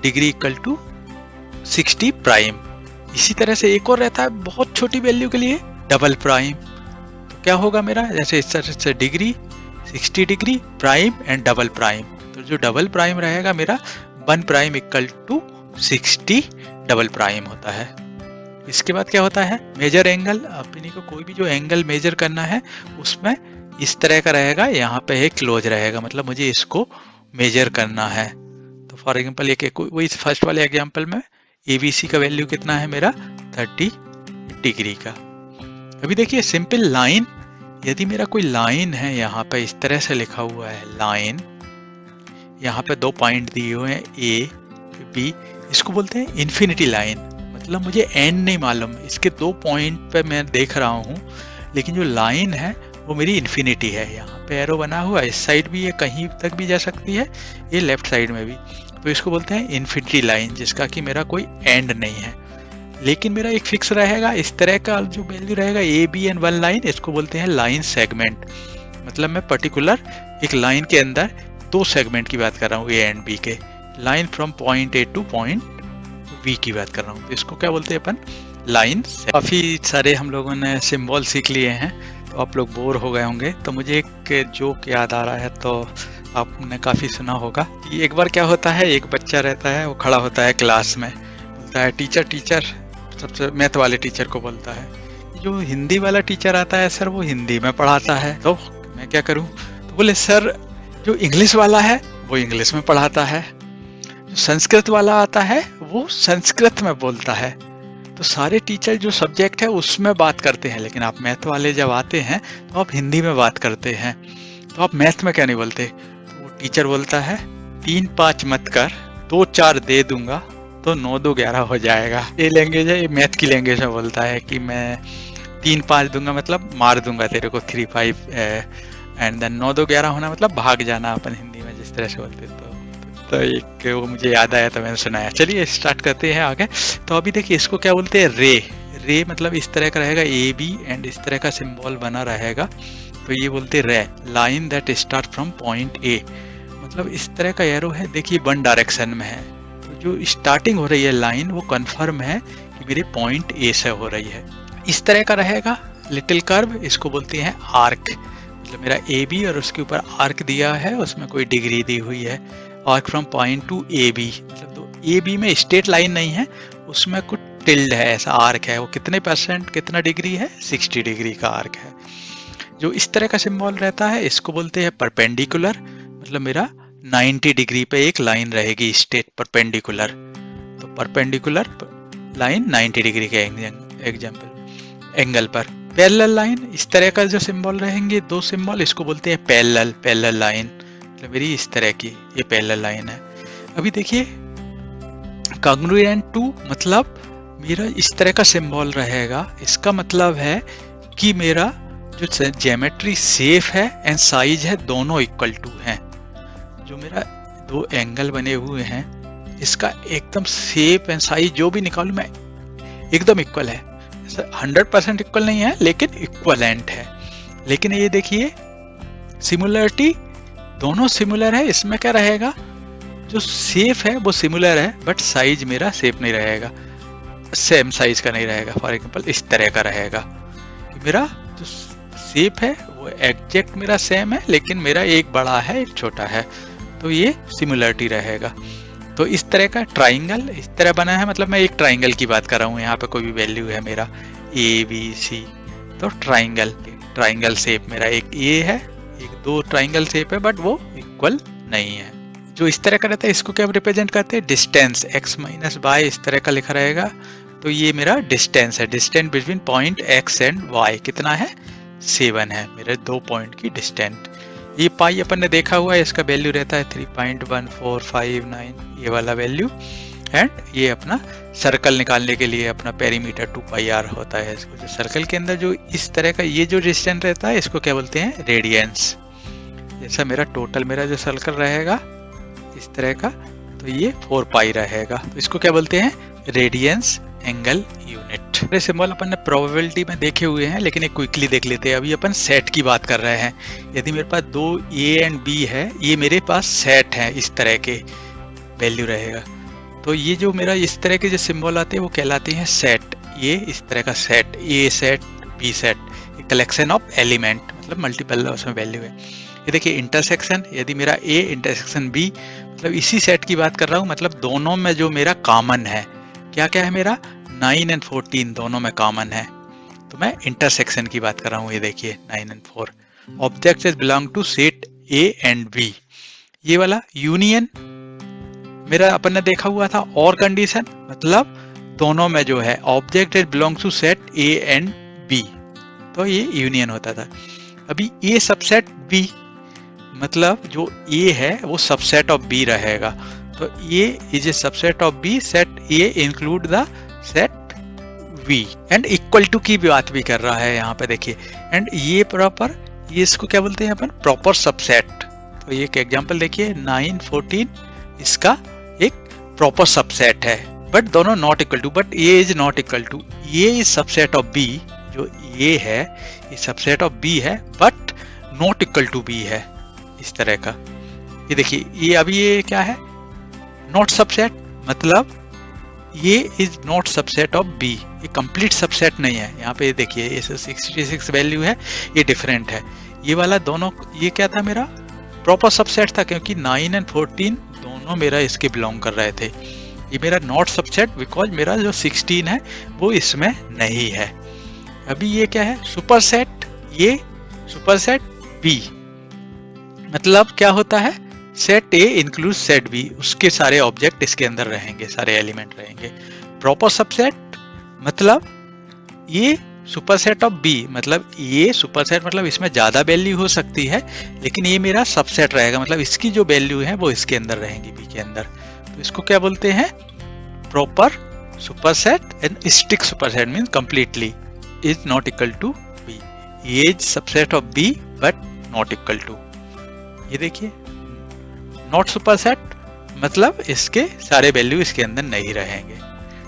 डिग्री इक्वल टू 60 प्राइम। इसी तरह से एक और रहता है बहुत छोटी वैल्यू के लिए, डबल प्राइम। तो क्या होगा मेरा, जैसे इस तरह से degree, 60 degree, prime and double prime. तो जो डबल प्राइम रहेगा मेरा 1 prime equal to 60 double prime होता है। इसके बाद क्या होता है, मेजर एंगल। अपनी को कोई भी जो एंगल मेजर करना है उसमें इस तरह का रहेगा, यहाँ पे एक क्लोज रहेगा, मतलब मुझे इसको मेजर करना है। तो फॉर एग्जांपल वही फर्स्ट वाले एग्जांपल में ABC का वैल्यू कितना है मेरा, 30 डिग्री का। अभी देखिए सिंपल लाइन, यदि मेरा कोई लाइन है यहाँ पे इस तरह से लिखा हुआ है लाइन, यहाँ पे 2 पॉइंट दिए हुए हैं A B, इसको बोलते हैं इन्फिनिटी लाइन। मतलब मुझे एंड नहीं मालूम, इसके 2 पॉइंट पे मैं देख रहा हूँ, लेकिन जो लाइन है वो मेरी इन्फिनिटी है। यहाँ पे एरो बना हुआ है, इस साइड भी ये कहीं तक भी जा सकती है, ये लेफ्ट साइड में भी। तो इसको बोलते हैं इन्फिनिटी लाइन, जिसका कि मेरा कोई एंड नहीं है। लेकिन मेरा एक फिक्स रहेगा, इस तरह का जो वैल्यू रहेगा AB एंड 1 लाइन, इसको बोलते हैं लाइन सेगमेंट। मतलब मैं पर्टिकुलर एक लाइन के अंदर 2 सेगमेंट की बात कर रहा हूँ, A एंड B के। Line from point A two point B की बात कर रहा हूँ, तो इसको क्या बोलते हैं अपन, लाइन। काफ़ी सारे हम लोगों ने सिंबल सीख लिए हैं, तो आप लोग बोर हो गए होंगे। तो मुझे एक जोक याद आ रहा है, तो आपने काफ़ी सुना होगा कि एक बार क्या होता है, एक बच्चा रहता है, वो खड़ा होता है क्लास में, बोलता है टीचर टीचर, सबसे मैथ वाले टीचर को बोलता है, जो हिंदी वाला टीचर आता है सर वो हिंदी में पढ़ाता है, तो मैं क्या करूं। तो बोले सर जो इंग्लिश वाला है वो इंग्लिश में पढ़ाता है, जो संस्कृत वाला आता है वो संस्कृत में बोलता है। तो सारे टीचर जो सब्जेक्ट है उसमें बात करते हैं, लेकिन आप मैथ वाले जब आते हैं तो आप हिंदी में बात करते हैं, तो आप मैथ में क्या नहीं बोलते। तो वो टीचर बोलता है 3-5 मत कर, 2-4 दे दूंगा तो 9-2-11 हो जाएगा। ये लैंग्वेज है, ये मैथ की लैंग्वेज में बोलता है कि मैं 3-5 दूंगा मतलब मार दूंगा तेरे को 3-5, एंड देन 9-2-11 होना मतलब भाग जाना, अपन हिंदी में जिस तरह से बोलते। तो एक वो मुझे याद आया तो मैंने सुनाया। चलिए स्टार्ट करते हैं आगे। तो अभी देखिए इसको क्या बोलते हैं, रे। रे मतलब इस तरह का रहेगा AB एंड इस तरह का सिंबल बना रहेगा, तो ये बोलते हैं रे, line that start from point A। मतलब इस तरह का एरो है, देखिए 1 डायरेक्शन में है, तो जो स्टार्टिंग हो रही है लाइन वो कंफर्म है कि मेरे पॉइंट A से हो रही है। इस तरह का रहेगा लिटिल कर्व, इसको बोलते हैं आर्क। मतलब मेरा AB और उसके ऊपर आर्क दिया है, उसमें कोई डिग्री दी हुई है, arc from point two AB। मतलब तो AB में स्ट्रेट लाइन नहीं है, उसमें कुछ टिल्ड है, ऐसा आर्क है, वो कितने % कितना डिग्री है, 60 डिग्री का आर्क है। जो इस तरह का सिंबल रहता है इसको बोलते हैं परपेंडिकुलर। मतलब मेरा 90 डिग्री पे एक लाइन रहेगी स्ट्रेट परपेंडिकुलर, तो परपेंडिकुलर लाइन 90 डिग्री के एंगल पर। पैरेलल लाइन, इस तरह का जो सिंबल रहेंगे 2 सिंबल, इसको बोलते हैं पैरेलल लाइन। मतलब मेरी इस तरह की ये पैरेलल लाइन है। अभी देखिए कॉन्ग्रुएंट टू, मतलब मेरा इस तरह का सिंबल रहेगा, इसका मतलब है कि मेरा जो ज्योमेट्री सेफ है एंड साइज है दोनों इक्वल टू हैं। जो मेरा दो एंगल बने हुए हैं इसका एकदम शेप एंड साइज जो भी निकालूं मैं एकदम इक्वल है। 100% इक्वल नहीं है लेकिन इक्वलेंट है। लेकिन ये देखिए सिमिलरिटी, दोनों सिमिलर है। इसमें क्या रहेगा, जो शेप है वो सिमिलर है बट साइज मेरा शेप नहीं रहेगा, सेम साइज का नहीं रहेगा। फॉर एग्जांपल इस तरह का रहेगा कि मेरा जो शेप है वो एग्जैक्ट मेरा सेम है लेकिन मेरा एक बड़ा है एक छोटा है, तो ये सिमिलरिटी रहेगा। तो इस तरह का ट्राइंगल इस तरह बना है, मतलब मैं एक ट्राइंगल की बात कर रहा हूँ। यहाँ पे कोई भी वैल्यू है मेरा ABC, तो ट्राइंगल शेप मेरा एक A है, एक दो ट्राइंगल शेप है बट वो इक्वल नहीं है। जो इस तरह का रहता है इसको क्या रिप्रेजेंट करते हैं, डिस्टेंस x माइनस y इस तरह का लिखा रहेगा। तो ये मेरा डिस्टेंस है, distance between point x and y कितना है 7 है, मेरे 2 पॉइंट की डिस्टेंस। ये पाई अपन ने देखा हुआ है, इसका वैल्यू रहता है 3.1459 ये वाला वैल्यू। एंड ये अपना सर्कल निकालने के लिए अपना पेरीमीटर 2πr होता है। इसको जो सर्कल के अंदर जो इस तरह का ये जो डिस्टेंस रहता है इसको क्या बोलते हैं, रेडियंस। जैसा मेरा टोटल मेरा जो सर्कल रहेगा इस तरह का, तो ये 4π रहेगा, तो इसको क्या बोलते हैं, रेडियंस एंगल यूनिट। ये सिंबल अपन ने प्रोबेबिलिटी में देखे हुए हैं लेकिन एक क्विकली देख लेते हैं। अभी अपन सेट की बात कर रहे हैं। यदि मेरे पास दो A एंड B है, ये मेरे पास सेट है, इस तरह के वैल्यू रहेगा। तो ये जो मेरा इस तरह के जो सिंबल आते हैं वो कहलाते हैं सेट। ये इस तरह का set, A set B set, collection of element, मतलब मल्टीपल उसमें वैल्यू है। ये देखिए इंटरसेक्शन, यदि मेरा A इंटरसेक्शन B, मतलब इसी सेट की बात कर रहा हूँ। मतलब दोनों में जो मेरा कॉमन है, क्या क्या है मेरा 9 एंड 14 दोनों में कॉमन है, तो मैं इंटरसेक्शन की बात कर रहा हूँ। ये देखिए 9 and 4 objects belong to set A and B। ये वाला यूनियन मेरा अपन ने देखा हुआ था। और कंडीशन मतलब दोनों में जो है object belong to set A and B, तो ये यूनियन होता था। अभी A सबसेट B, मतलब जो A है वो सबसेट ऑफ B रहेगा, तो A is a subset of B, set A include the set V। And equal to की बात भी कर रहा है यहाँ पे देखिए। एंड ये प्रॉपर, ये इसको क्या बोलते हैं अपन, प्रॉपर सबसेट। तो ये एक एग्जांपल देखिए 9 14 इसका एक प्रॉपर सबसेट है, बट दोनों not equal to, but A is not equal to. ये इज सबसेट ऑफ B, जो A है ये सबसेट ऑफ B है but not equal to B है, इस तरह का। ये देखिए ये अभी ये क्या है, नॉट सबसेट, मतलब ये is not subset of B, ये कंप्लीट सबसेट नहीं है। यहाँ पे देखिए ये 66 वैल्यू है, ये डिफरेंट है। ये वाला दोनों, ये क्या था मेरा प्रॉपर सबसेट था, क्योंकि 9 एंड 14 दोनों मेरा इसके बिलोंग कर रहे थे। ये मेरा नॉट सबसेट बिकॉज मेरा जो 16 है वो इसमें नहीं है। अभी ये क्या है, सुपरसेट, ये सुपरसेट B, मतलब क्या होता है, set A include set B, उसके सारे ऑब्जेक्ट इसके अंदर रहेंगे, सारे एलिमेंट रहेंगे। प्रॉपर सबसेट मतलब ये सुपरसेट ऑफ B, मतलब ये सुपरसेट मतलब इसमें ज्यादा वैल्यू हो सकती है लेकिन ये मेरा सबसेट रहेगा, मतलब इसकी जो वैल्यू है वो इसके अंदर रहेंगी B के अंदर। तो इसको क्या बोलते हैं, proper superset. And strict superset means completely is not equal to B, ये is subset of B but not equal to. ये देखिए नॉट सुपरसेट मतलब इसके सारे वैल्यू इसके अंदर नहीं रहेंगे।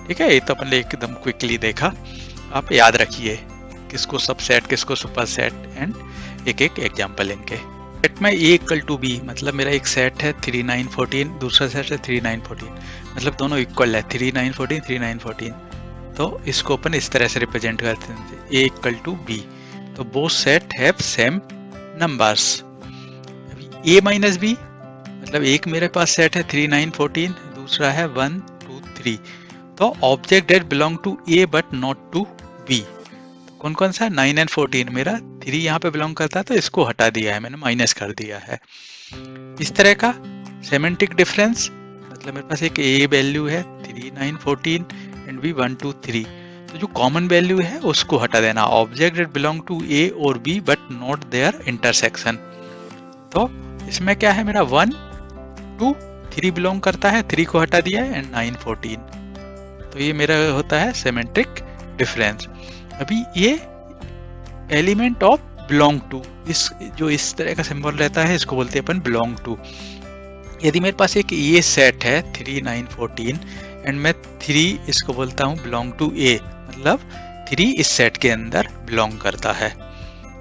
ठीक है, ये तो अपन ने एकदम क्विकली देखा, आप याद रखिए किसको सबसेट किसको सुपरसेट एंड एक एक एग्जांपल इनके। सेट में A इक्वल टू B, मतलब मेरा एक सेट है 3 9 14, दूसरा सेट है 3 9 14, मतलब दोनों इक्वल है 3 9 14 3 9 14। तो इसको अपन इस तरह से रिप्रेजेंट करते हैं A इक्वल टू B, तो both set have same numbers. A minus B, मतलब एक मेरे पास सेट है 3 9 14, दूसरा है 1 2 3, तो object that belong to A but not to B। तो कौन कौन सा, 9 एंड 14, मेरा 3 यहाँ पे बिलोंग करता है तो इसको हटा दिया है मैंने, माइनस कर दिया है। इस तरह का सेमेंटिक डिफरेंस, मतलब मेरे पास एक A वैल्यू है 3 9 14 एंड B 1 2 3, तो जो कॉमन वैल्यू है उसको हटा देना। Object that belong to A और B but not their intersection, तो इसमें क्या है मेरा 1 2 3 बिलोंग करता है, 3 को हटा दिया है एंड 9 14, तो ये मेरा होता है सेमेंट्रिक डिफरेंस। अभी ये एलिमेंट ऑफ बिलोंग टू, इस तरह का सिंबल रहता है इसको बोलते हैं अपन बिलोंग टू। यदि मेरे पास एक ये सेट है 3, 9, 14 एंड मैं 3 इसको बोलता हूँ बिलोंग टू ए, मतलब 3 इस सेट के अंदर बिलोंग करता है।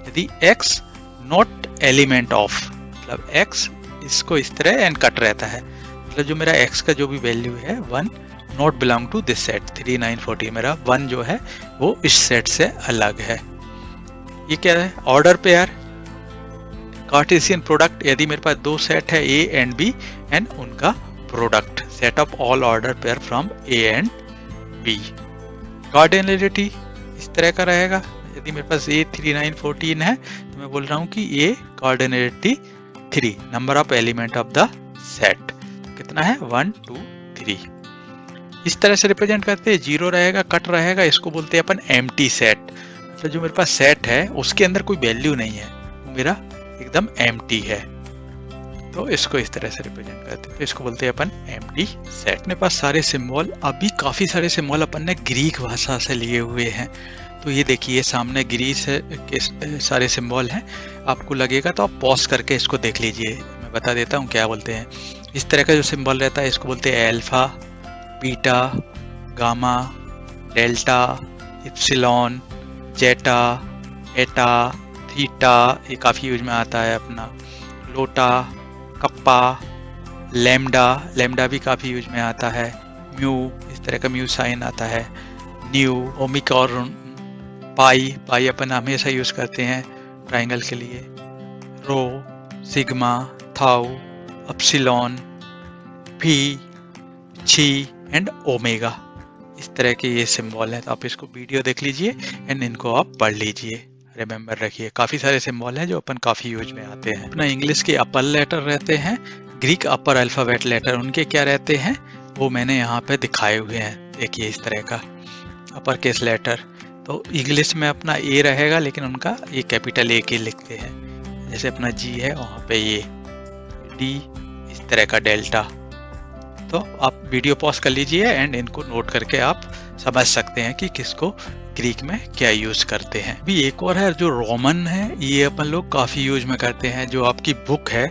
यदि x नॉट एलिमेंट ऑफ, मतलब x इसको इस तरह एंड कट रहता है, मतलब जो मेरा x का जो भी वैल्यू है 1 not belong to this set 3, 9, 14, मेरा 1 जो है वो इस सेट से अलग है। ये क्या है? Order pair, Cartesian product. यदि मेरे पास 2 सेट है ए एंड बी एंड उनका product, set of all order pair from A and B. Cardinality इस तरह का रहेगा। यदि मेरे पास ए 3, 9, 14 है तो मैं बोल रहा हूँ कि A cardinality 3, number of element of the set कितना है 1, 2, 3। इस तरह से रिप्रेजेंट करते हैं। 0 रहेगा, कट रहेगा, इसको बोलते हैं अपन एम्प्टी सेट, मतलब जो मेरे पास सेट है उसके अंदर कोई वैल्यू नहीं है, वो मेरा एकदम एम्प्टी है, तो इसको इस तरह से रिप्रेजेंट करते हैं, तो इसको बोलते हैं अपन एम्प्टी सेट। अपने पास सारे सिंबल, अभी काफी सारे सिंबल अपन ने ग्रीक भाषा से लिए हुए हैं। तो ये देखिए सामने ग्रीस के सारे सिंबल हैं, आपको लगेगा तो आप पॉज करके इसको देख लीजिए, मैं बता देता हूँ क्या बोलते हैं। इस तरह का जो सिंबल रहता है इसको बोलते हैं alpha, beta, gamma, delta, epsilon, zeta, eta, theta, ये काफ़ी यूज में आता है अपना, लोटा, कप्पा, लैम्डा, लैम्डा भी काफ़ी यूज में आता है, म्यू, इस तरह का म्यू साइन आता है, न्यू, ओमिक्रॉन, पाई, पाई अपन हमेशा यूज करते हैं ट्राइंगल के लिए, रो, सिग्मा, थाउ, एप्सिलॉन, पी, ची एंड ओमेगा, इस तरह के ये सिंबल है। तो आप इसको वीडियो देख लीजिए एंड इनको आप पढ़ लीजिए, रिमेम्बर रखिए। काफ़ी सारे सिंबल हैं जो अपन काफ़ी यूज में आते हैं। अपना इंग्लिश के अपर लेटर रहते हैं, ग्रीक अपर अल्फ़ाबेट लेटर, उनके क्या रहते हैं वो मैंने यहाँ पे दिखाए हुए हैं। देखिए इस तरह का अपर केस लेटर, तो इंग्लिश में अपना ए रहेगा लेकिन उनका ये कैपिटल ए के लिखते हैं, जैसे अपना जी है वहाँ पे ये डी, इस तरह का डेल्टा। तो आप वीडियो पॉज कर लीजिए एंड इनको नोट करके आप समझ सकते हैं कि किसको ग्रीक में क्या यूज करते हैं। भी एक और है जो रोमन है, ये अपन लोग काफ़ी यूज में करते हैं। जो आपकी बुक है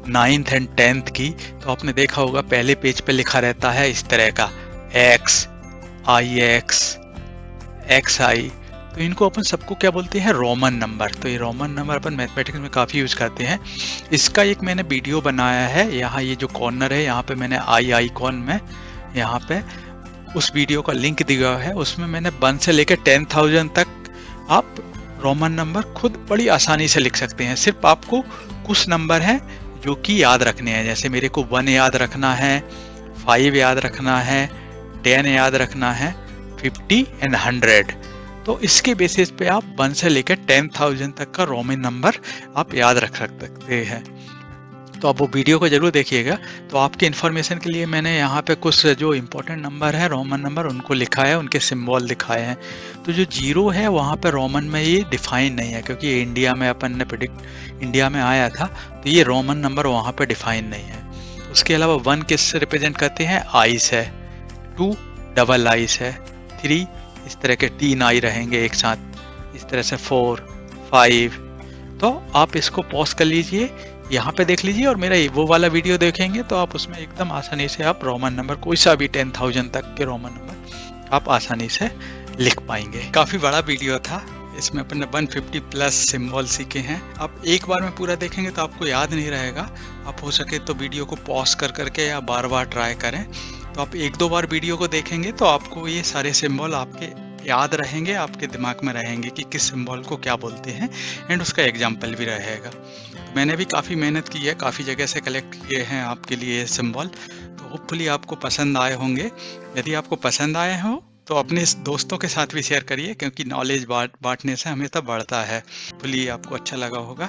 9th एंड 10th की, तो आपने देखा होगा पहले पेज पे लिखा रहता है इस तरह का एक्स, आई एक्स, एक्स आई, तो इनको अपन सबको क्या बोलते हैं रोमन नंबर। तो ये रोमन नंबर अपन मैथमेटिक्स में काफ़ी यूज करते हैं। इसका एक मैंने वीडियो बनाया है, यहाँ ये जो कॉर्नर है यहाँ पे मैंने आई आइकॉन में यहाँ पे उस वीडियो का लिंक दिया है, उसमें मैंने 1 से लेकर 10,000 तक आप रोमन नंबर खुद बड़ी आसानी से लिख सकते हैं। सिर्फ आपको कुछ नंबर हैं जो कि याद रखने हैं, जैसे मेरे को 1 याद रखना है, 5 याद रखना है, 10 याद रखना है, 50 एंड 100। तो इसके बेसिस पे आप 1 से लेकर 10,000 तक का रोमन नंबर आप याद रख सकते हैं। तो आप वो वीडियो को जरूर देखिएगा। तो आपके इन्फॉर्मेशन के लिए मैंने यहाँ पे कुछ जो इम्पोर्टेंट नंबर है रोमन नंबर उनको लिखा है, उनके सिंबल दिखाए हैं। तो जो 0 है वहाँ पे रोमन में ये डिफाइन नहीं है, क्योंकि इंडिया में अपन ने इंडिया में आया था, तो ये रोमन नंबर वहाँ पे डिफाइन नहीं है। उसके अलावा 1 किससे रिप्रेजेंट करते हैं, आइस है, 2 डबल आइस है, 3 इस तरह के 3 आई रहेंगे एक साथ, इस तरह से 4, 5। तो आप इसको पॉज कर लीजिए, यहाँ पे देख लीजिए और मेरा वो वाला वीडियो देखेंगे तो आप उसमें एकदम आसानी से आप रोमन नंबर कोई सा भी 10,000 तक के रोमन नंबर आप आसानी से लिख पाएंगे। काफ़ी बड़ा वीडियो था, इसमें अपन ने 150 प्लस सिंबल सीखे हैं। आप एक बार में पूरा देखेंगे तो आपको याद नहीं रहेगा, आप हो सके तो वीडियो को पॉज कर करके या बार बार ट्राई करें। तो आप 1-2 बार वीडियो को देखेंगे तो आपको ये सारे सिंबल आपके याद रहेंगे, आपके दिमाग में रहेंगे कि किस सिंबल को क्या बोलते हैं, एंड उसका एग्जाम्पल भी रहेगा। तो मैंने भी काफ़ी मेहनत की है, काफ़ी जगह से कलेक्ट किए हैं आपके लिए सिंबल, तो होपफुली आपको पसंद आए होंगे। यदि आपको पसंद आए हो तो अपने दोस्तों के साथ भी शेयर करिए, क्योंकि नॉलेज बांटने से हमेशा बढ़ता है। होपफुली आपको अच्छा लगा होगा।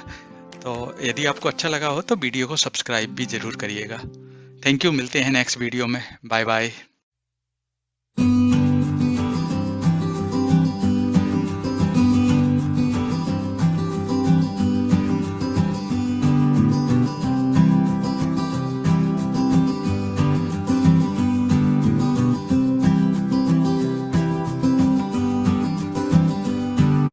तो यदि आपको अच्छा लगा हो तो वीडियो को सब्सक्राइब भी ज़रूर करिएगा। थैंक यू, मिलते हैं नेक्स्ट वीडियो में। Bye bye.